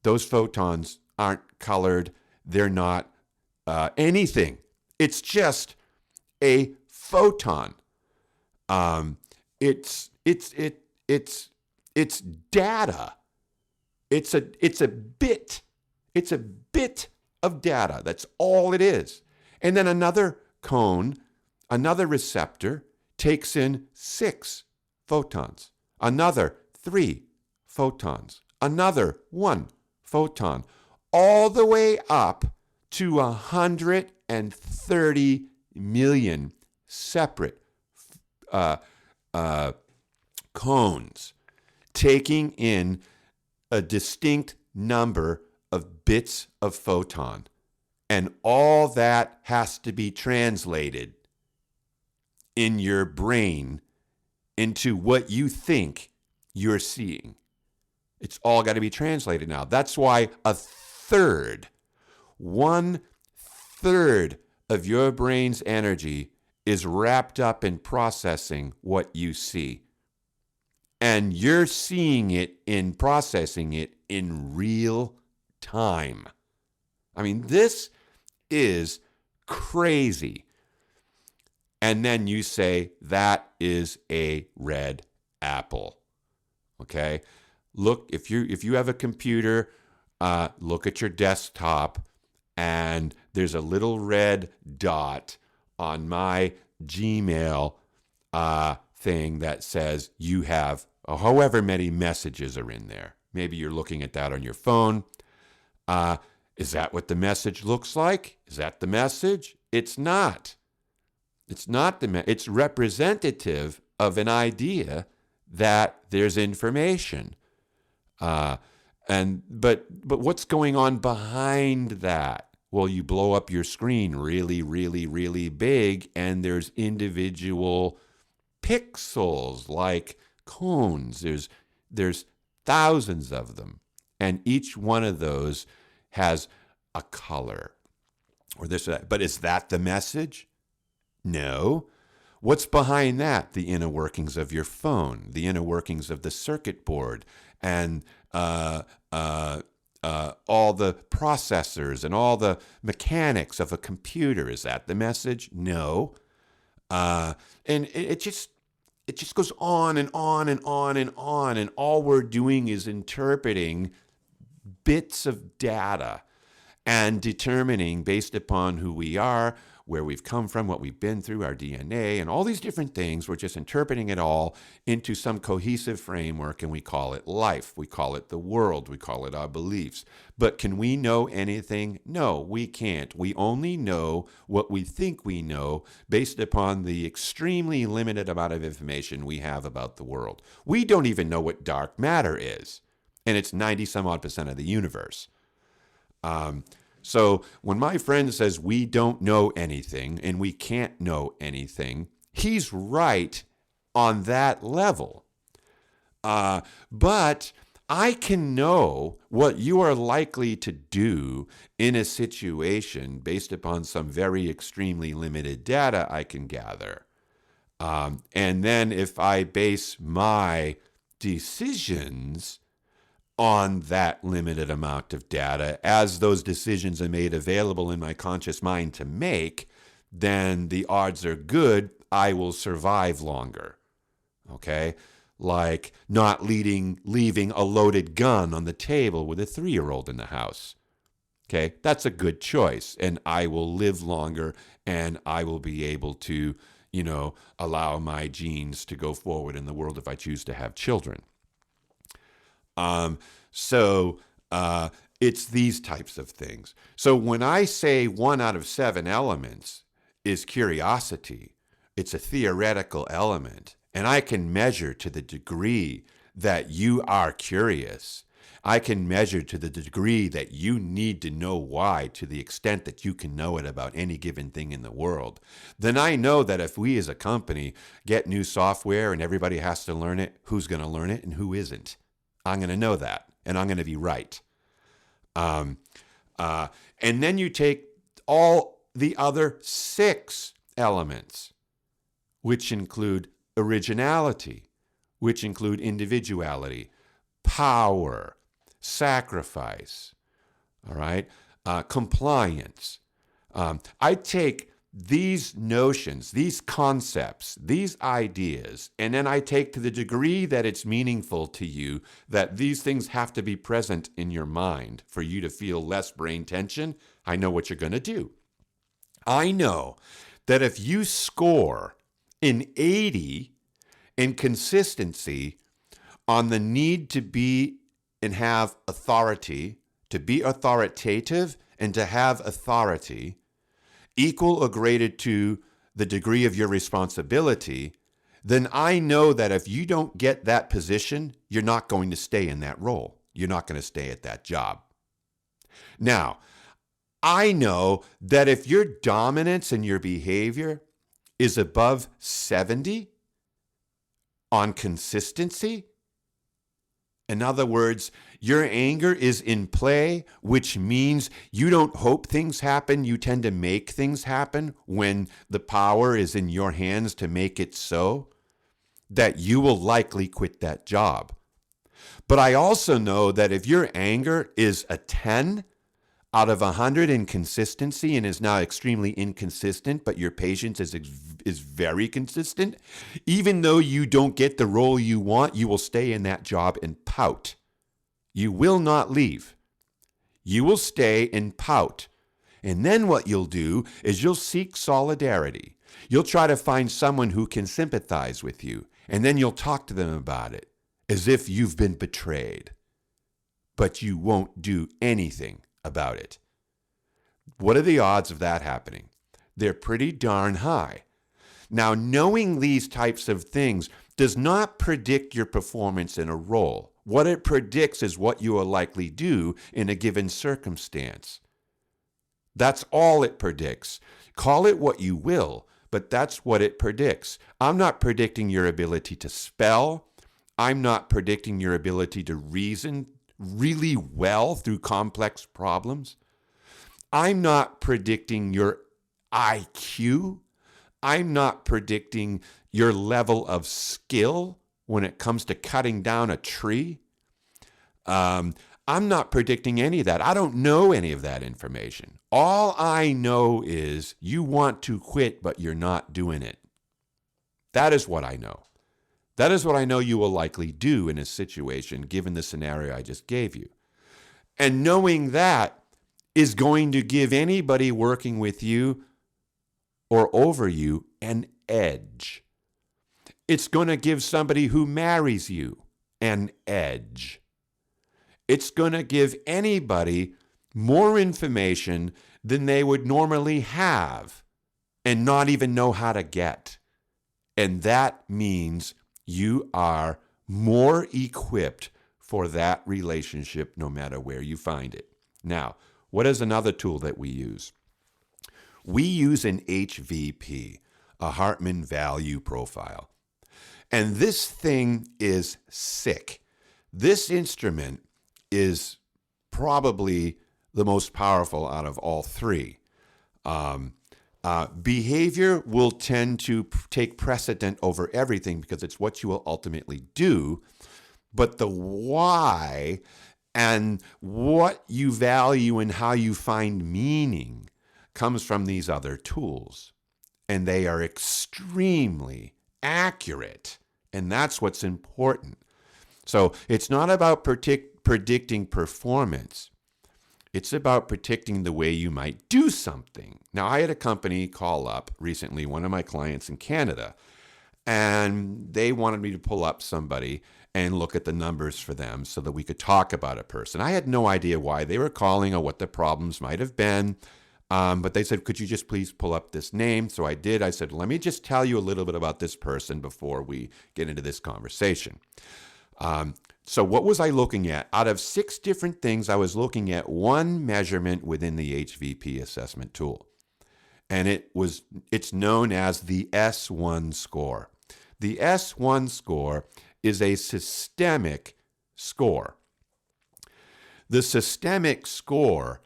[SPEAKER 3] Those photons aren't colored. They're not anything. It's just a photon. It's data. It's a bit. It's a bit of data. That's all it is. And then another cone, another receptor takes in 6 photons. Another 3 photons. Another 1 photon. All the way up to 130 million separate cones, taking in a distinct number of bits of photon. And all that has to be translated in your brain into what you think you're seeing. It's all got to be translated now. That's why 1/3 of your brain's energy is wrapped up in processing what you see. And you're seeing it in processing it in real time. I mean, this is crazy. And then you say, that is a red apple. Okay? Look, if you have a computer, look at your desktop, and there's a little red dot on my Gmail thing that says you have however many messages are in there. Maybe you're looking at that on your phone. Is that what the message looks like? Is that the message? It's not. It's not it's representative of an idea that there's information. But what's going on behind that? Well, you blow up your screen really, really, really big, and there's individual pixels like cones. There's thousands of them, and each one of those has a color or this or that. But is that the message? No. What's behind that? The inner workings of your phone, the inner workings of the circuit board, and all the processors and all the mechanics of a computer. Is that the message? No. And it just goes on and on and on and on, and all we're doing is interpreting bits of data and determining based upon who we are, where we've come from, what we've been through, our DNA, and all these different things. We're just interpreting it all into some cohesive framework, and we call it life. We call it the world. We call it our beliefs. But can we know anything? No, we can't. We only know what we think we know based upon the extremely limited amount of information we have about the world. We don't even know what dark matter is, and it's 90-some-odd% of the universe. So when my friend says we don't know anything and we can't know anything, he's right on that level. But I can know what you are likely to do in a situation based upon some very extremely limited data I can gather. And then if I base my decisions on that limited amount of data, as those decisions are made available in my conscious mind to make, then the odds are good I will survive longer. Okay? Like not leaving a loaded gun on the table with a 3-year-old in the house. Okay? That's a good choice, and I will live longer, and I will be able to, allow my genes to go forward in the world if I choose to have children. So it's these types of things. So when I say 1 out of 7 elements is curiosity, it's a theoretical element, and I can measure to the degree that you are curious. I can measure to the degree that you need to know why, to the extent that you can know it about any given thing in the world. Then I know that if we as a company get new software and everybody has to learn it, who's going to learn it and who isn't? I'm going to know that, and I'm going to be right. And then you take all the other 6 elements, which include originality, which include individuality, power, sacrifice, all right, compliance. I take these notions, these concepts, these ideas, and then I take to the degree that it's meaningful to you that these things have to be present in your mind for you to feel less brain tension. I know what you're going to do. I know that if you score an 80 in consistency on the need to be and have authority, to be authoritative and to have authority, equal or greater to the degree of your responsibility, then I know that if you don't get that position, you're not going to stay in that role. You're not going to stay at that job. Now, I know that if your dominance in your behavior is above 70 on consistency, in other words, your anger is in play, which means you don't hope things happen. You tend to make things happen when the power is in your hands to make it so, that you will likely quit that job. But I also know that if your anger is a 10 out of 100 in consistency and is now extremely inconsistent, but your patience is very consistent, even though you don't get the role you want, you will stay in that job and pout. You will not leave. You will stay and pout. And then what you'll do is you'll seek solidarity. You'll try to find someone who can sympathize with you, and then you'll talk to them about it as if you've been betrayed. But you won't do anything about it. What are the odds of that happening? They're pretty darn high. Now, knowing these types of things does not predict your performance in a role. What it predicts is what you will likely do in a given circumstance. That's all it predicts. Call it what you will, but that's what it predicts. I'm not predicting your ability to spell. I'm not predicting your ability to reason really well through complex problems. I'm not predicting your IQ. I'm not predicting your level of skill when it comes to cutting down a tree. I'm not predicting any of that. I don't know any of that information. All I know is you want to quit, but you're not doing it. That is what I know. That is what I know you will likely do in a situation, given the scenario I just gave you. And knowing that is going to give anybody working with you or over you an edge. It's going to give somebody who marries you an edge. It's going to give anybody more information than they would normally have and not even know how to get. And that means you are more equipped for that relationship no matter where you find it. Now, what is another tool that we use? We use an HVP, a Hartman Value Profile. And this thing is sick. This instrument is probably the most powerful out of all three. Behavior will tend to take precedent over everything because it's what you will ultimately do. But the why and what you value and how you find meaning comes from these other tools. And they are extremely accurate. And that's what's important. So it's not about predicting performance. It's about predicting the way you might do something. Now, I had a company call up recently, one of my clients in Canada, and they wanted me to pull up somebody and look at the numbers for them so that we could talk about a person. I had no idea why they were calling or what the problems might have been, but they said, could you just please pull up this name? So I did. I said, let me just tell you a little bit about this person before we get into this conversation. So what was I looking at? Out of 6 different things, I was looking at one measurement within the HVP assessment tool. And it's known as the S1 score. The S1 score is a systemic score. The systemic score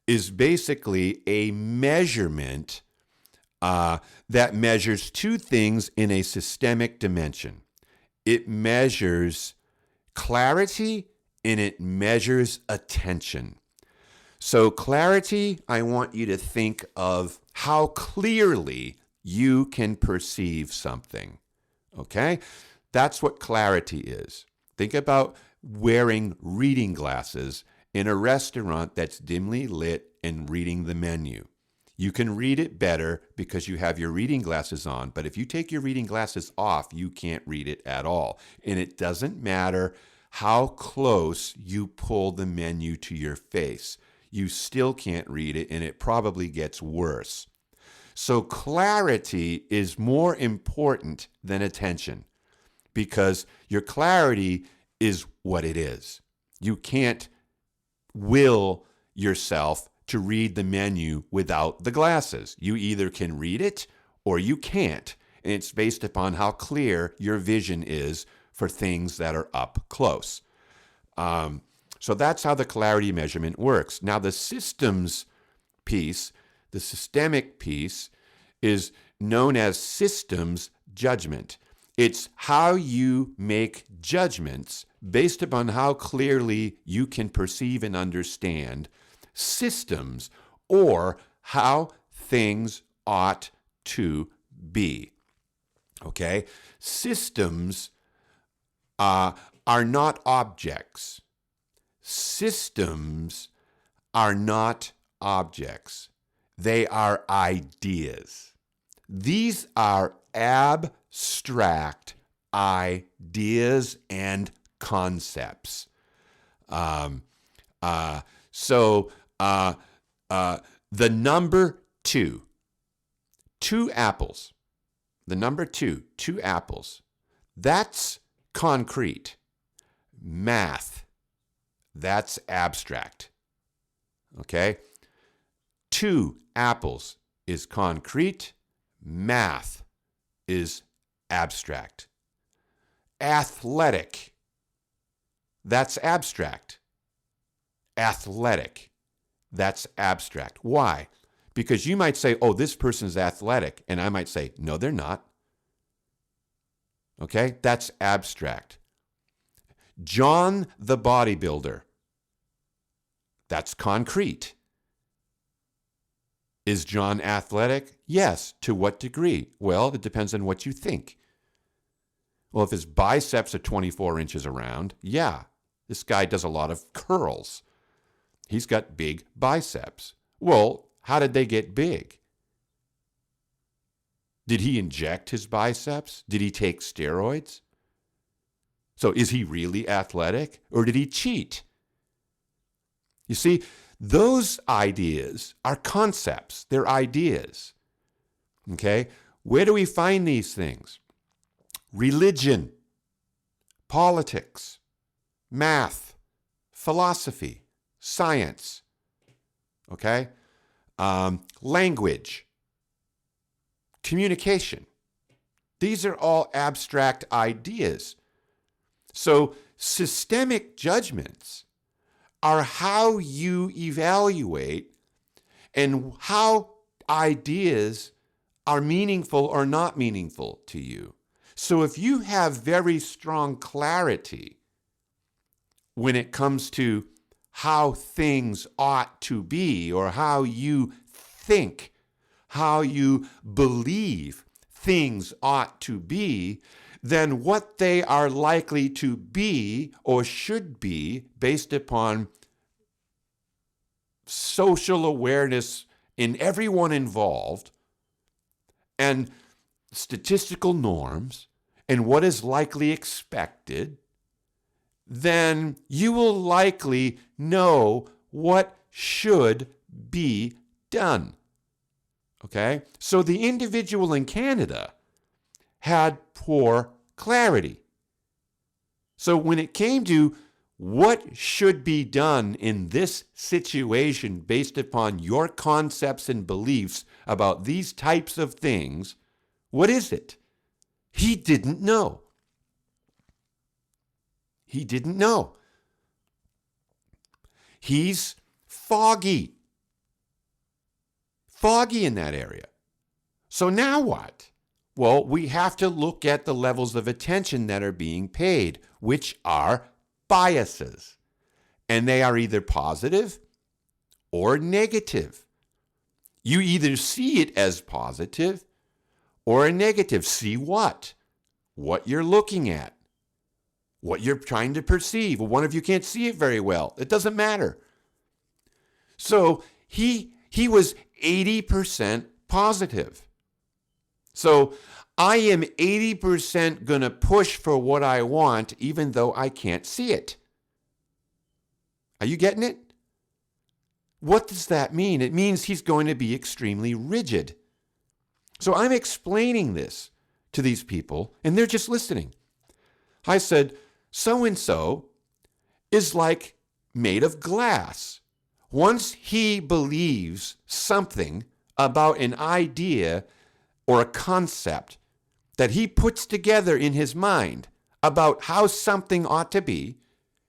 [SPEAKER 3] is basically a measurement that measures 2 things in a systemic dimension. It measures clarity and it measures attention. So clarity, I want you to think of how clearly you can perceive something. Okay? That's what clarity is. Think about wearing reading glasses in a restaurant that's dimly lit and reading the menu. You can read it better because you have your reading glasses on, but if you take your reading glasses off, you can't read it at all. And it doesn't matter how close you pull the menu to your face. You still can't read it, and it probably gets worse. So clarity is more important than attention because your clarity is what it is. You can't will yourself to read the menu without the glasses. You either can read it or you can't. And it's based upon how clear your vision is for things that are up close. So that's how the clarity measurement works. Now the systems piece, the systemic piece, is known as systems judgment. It's how you make judgments based upon how clearly you can perceive and understand systems or how things ought to be. Okay? Systems are not objects. Systems are not objects. They are ideas. These are abstract ideas and concepts. The number 2, 2 apples. The number 2 apples. That's concrete. Math, that's abstract. Okay? 2 apples is concrete. Math is abstract. Athletic, that's abstract. Athletic, that's abstract. Why? Because you might say, oh, this person's athletic, and I might say, no, they're not. Okay, that's abstract. John the bodybuilder, that's concrete. Is John athletic? Yes. To what degree? Well, it depends on what you think. Well, if his biceps are 24 inches around, yeah, this guy does a lot of curls. He's got big biceps. Well, how did they get big? Did he inject his biceps? Did he take steroids? So is he really athletic, or did he cheat? You see, those ideas are concepts. They're ideas. Okay? Where do we find these things? Religion, politics, math, philosophy, science. Okay? Language, communication. These are all abstract ideas. So systemic judgments are how you evaluate and how ideas are meaningful or not meaningful to you. So if you have very strong clarity when it comes to how things ought to be, or how you think, how you believe things ought to be, then what they are likely to be or should be based upon social awareness in everyone involved and statistical norms and what is likely expected, then you will likely know what should be done. Okay? So the individual in Canada had poor clarity. So when it came to what should be done in this situation based upon your concepts and beliefs about these types of things, what is it? He didn't know. He didn't know. He's foggy. Foggy in that area. So now what? Well, we have to look at the levels of attention that are being paid, which are biases. And they are either positive or negative. You either see it as positive or a negative. See what? What you're looking at. What you're trying to perceive. Well, one of you can't see it very well. It doesn't matter. So he was 80% positive. So I am 80% going to push for what I want even though I can't see it. Are you getting it? What does that mean? It means he's going to be extremely rigid. So I'm explaining this to these people and they're just listening. I said, so-and-so is like made of glass. Once he believes something about an idea or a concept that he puts together in his mind about how something ought to be,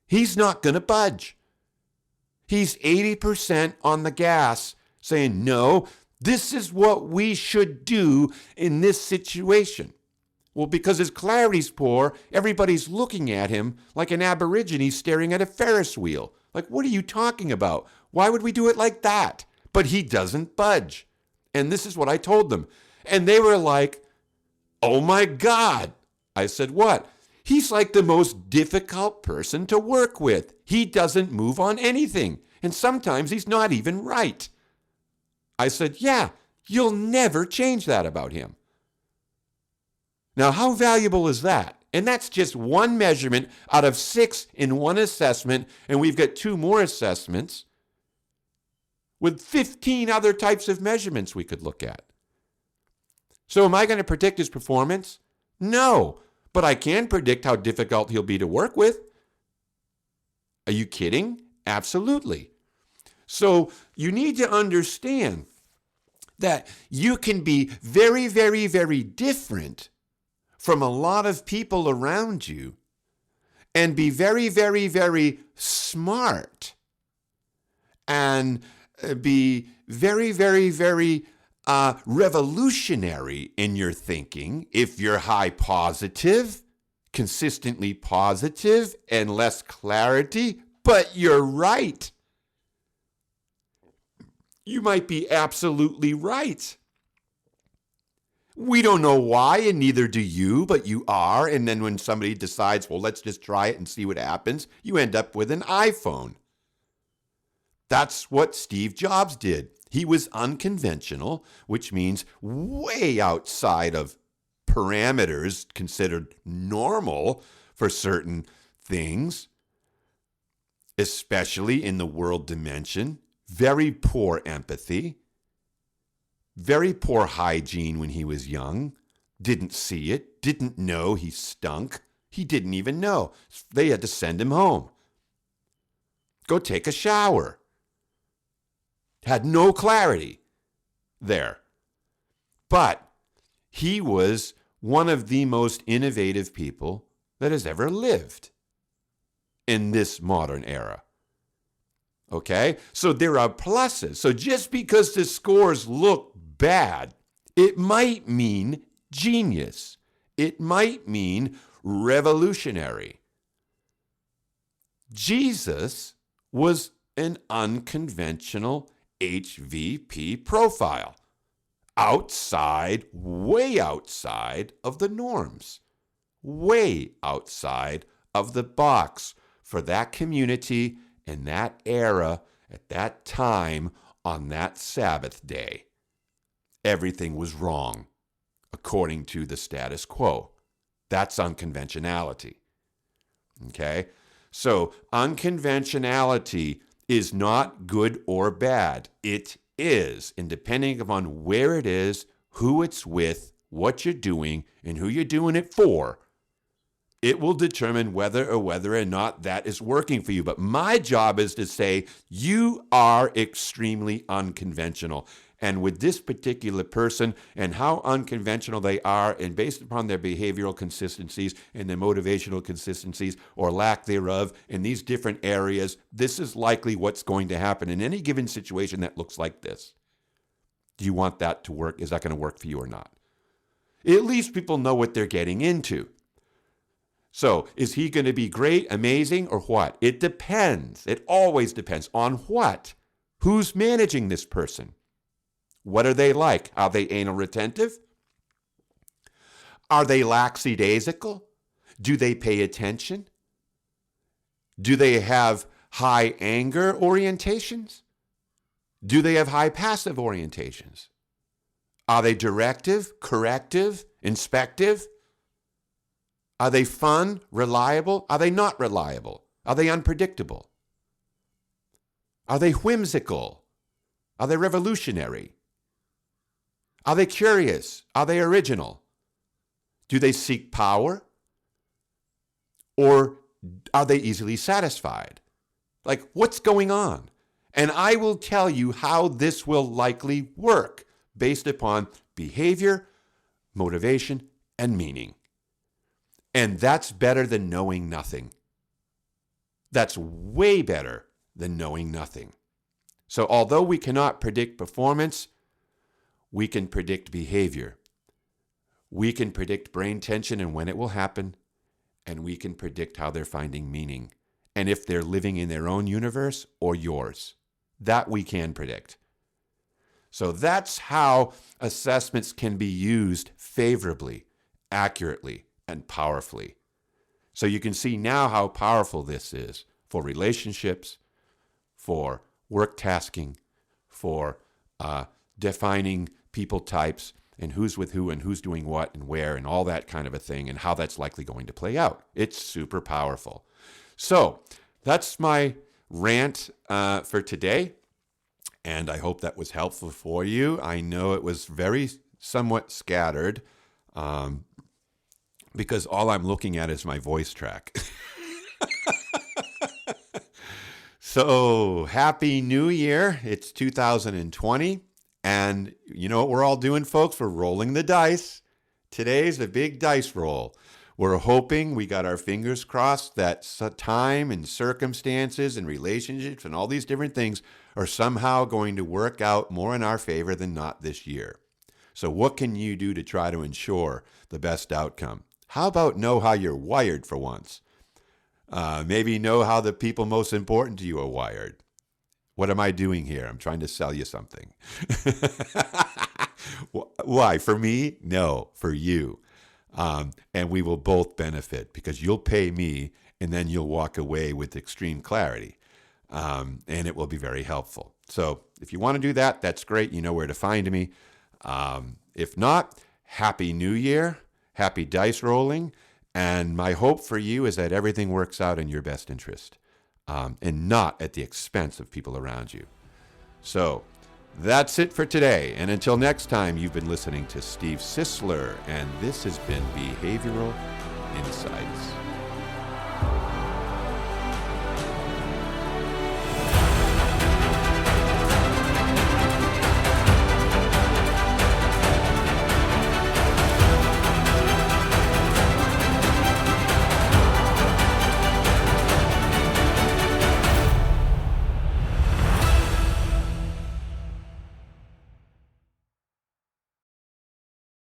[SPEAKER 3] he's not going to budge. He's 80% on the gas saying, no, this is what we should do in this situation. Well, because his clarity's poor, everybody's looking at him like an aborigine staring at a Ferris wheel. Like, what are you talking about? Why would we do it like that? But he doesn't budge. And this is what I told them. And they were like, oh my God. I said, what? He's like the most difficult person to work with. He doesn't move on anything. And sometimes he's not even right. I said, yeah, you'll never change that about him. Now, how valuable is that? And that's just one measurement out of 6 in one assessment. And we've got 2 more assessments with 15 other types of measurements we could look at. So am I going to predict his performance? No, but I can predict how difficult he'll be to work with. Are you kidding? Absolutely. So you need to understand that you can be very, very, very different from a lot of people around you and be very, very, very smart and be very, very, very revolutionary in your thinking if you're high positive, consistently positive, and less clarity. But you're right. You might be absolutely right. We don't know why, and neither do you, but you are. And then when somebody decides, well, let's just try it and see what happens, you end up with an iPhone. That's what Steve Jobs did. He was unconventional, which means way outside of parameters considered normal for certain things, especially in the world dimension. Very poor empathy. Very poor hygiene when he was young. Didn't see it. Didn't know he stunk. He didn't even know. They had to send him home. Go take a shower. Had no clarity there. But he was one of the most innovative people that has ever lived in this modern era. Okay? So there are pluses. So just because the scores look bad, it might mean genius. It might mean revolutionary. Jesus was an unconventional HVP profile. Outside, way outside of the norms. Way outside of the box for that community in that era, at that time, on that Sabbath day. Everything was wrong, according to the status quo. That's unconventionality. Okay? So, unconventionality is not good or bad. It is, and depending upon where it is, who it's with, what you're doing, and who you're doing it for, it will determine whether or not that is working for you. But my job is to say, you are extremely unconventional. And with this particular person and how unconventional they are, and based upon their behavioral consistencies and their motivational consistencies or lack thereof in these different areas, this is likely what's going to happen in any given situation that looks like this. Do you want that to work? Is that going to work for you or not? At least people know what they're getting into. So, is he going to be great, amazing, or what? It depends. It always depends on what? Who's managing this person? What are they like? Are they anal retentive? Are they lackadaisical? Do they pay attention? Do they have high anger orientations? Do they have high passive orientations? Are they directive, corrective, inspective? Are they fun, reliable? Are they not reliable? Are they unpredictable? Are they whimsical? Are they revolutionary? Are they curious? Are they original? Do they seek power? Or are they easily satisfied? Like, what's going on? And I will tell you how this will likely work based upon behavior, motivation, and meaning. And that's better than knowing nothing. That's way better than knowing nothing. So although we cannot predict performance, we can predict behavior. We can predict brain tension and when it will happen, and we can predict how they're finding meaning and if they're living in their own universe or yours. That we can predict. So that's how assessments can be used favorably, accurately, and powerfully. So you can see now how powerful this is for relationships, for work tasking, for defining people types and who's with who and who's doing what and where and all that kind of a thing and how that's likely going to play out. It's super powerful. So that's my rant for today. And I hope that was helpful for you. I know it was very somewhat scattered because all I'm looking at is my voice track. So, Happy New Year. It's 2020. And you know what we're all doing, folks? We're rolling the dice. Today's a big dice roll. We're hoping, we got our fingers crossed, that time and circumstances and relationships and all these different things are somehow going to work out more in our favor than not this year. So what can you do to try to ensure the best outcome? How about know how you're wired for once? Maybe know how the people most important to you are wired. What am I doing here? I'm trying to sell you something. Why? For me? No, for you. And we will both benefit because you'll pay me and then you'll walk away with extreme clarity. And it will be very helpful. So if you want to do that, that's great. You know where to find me. If not, Happy New Year. Happy dice rolling. And my hope for you is that everything works out in your best interest and not at the expense of people around you. So that's it for today. And until next time, you've been listening to Steve Sisler, and this has been Behavioral Insights.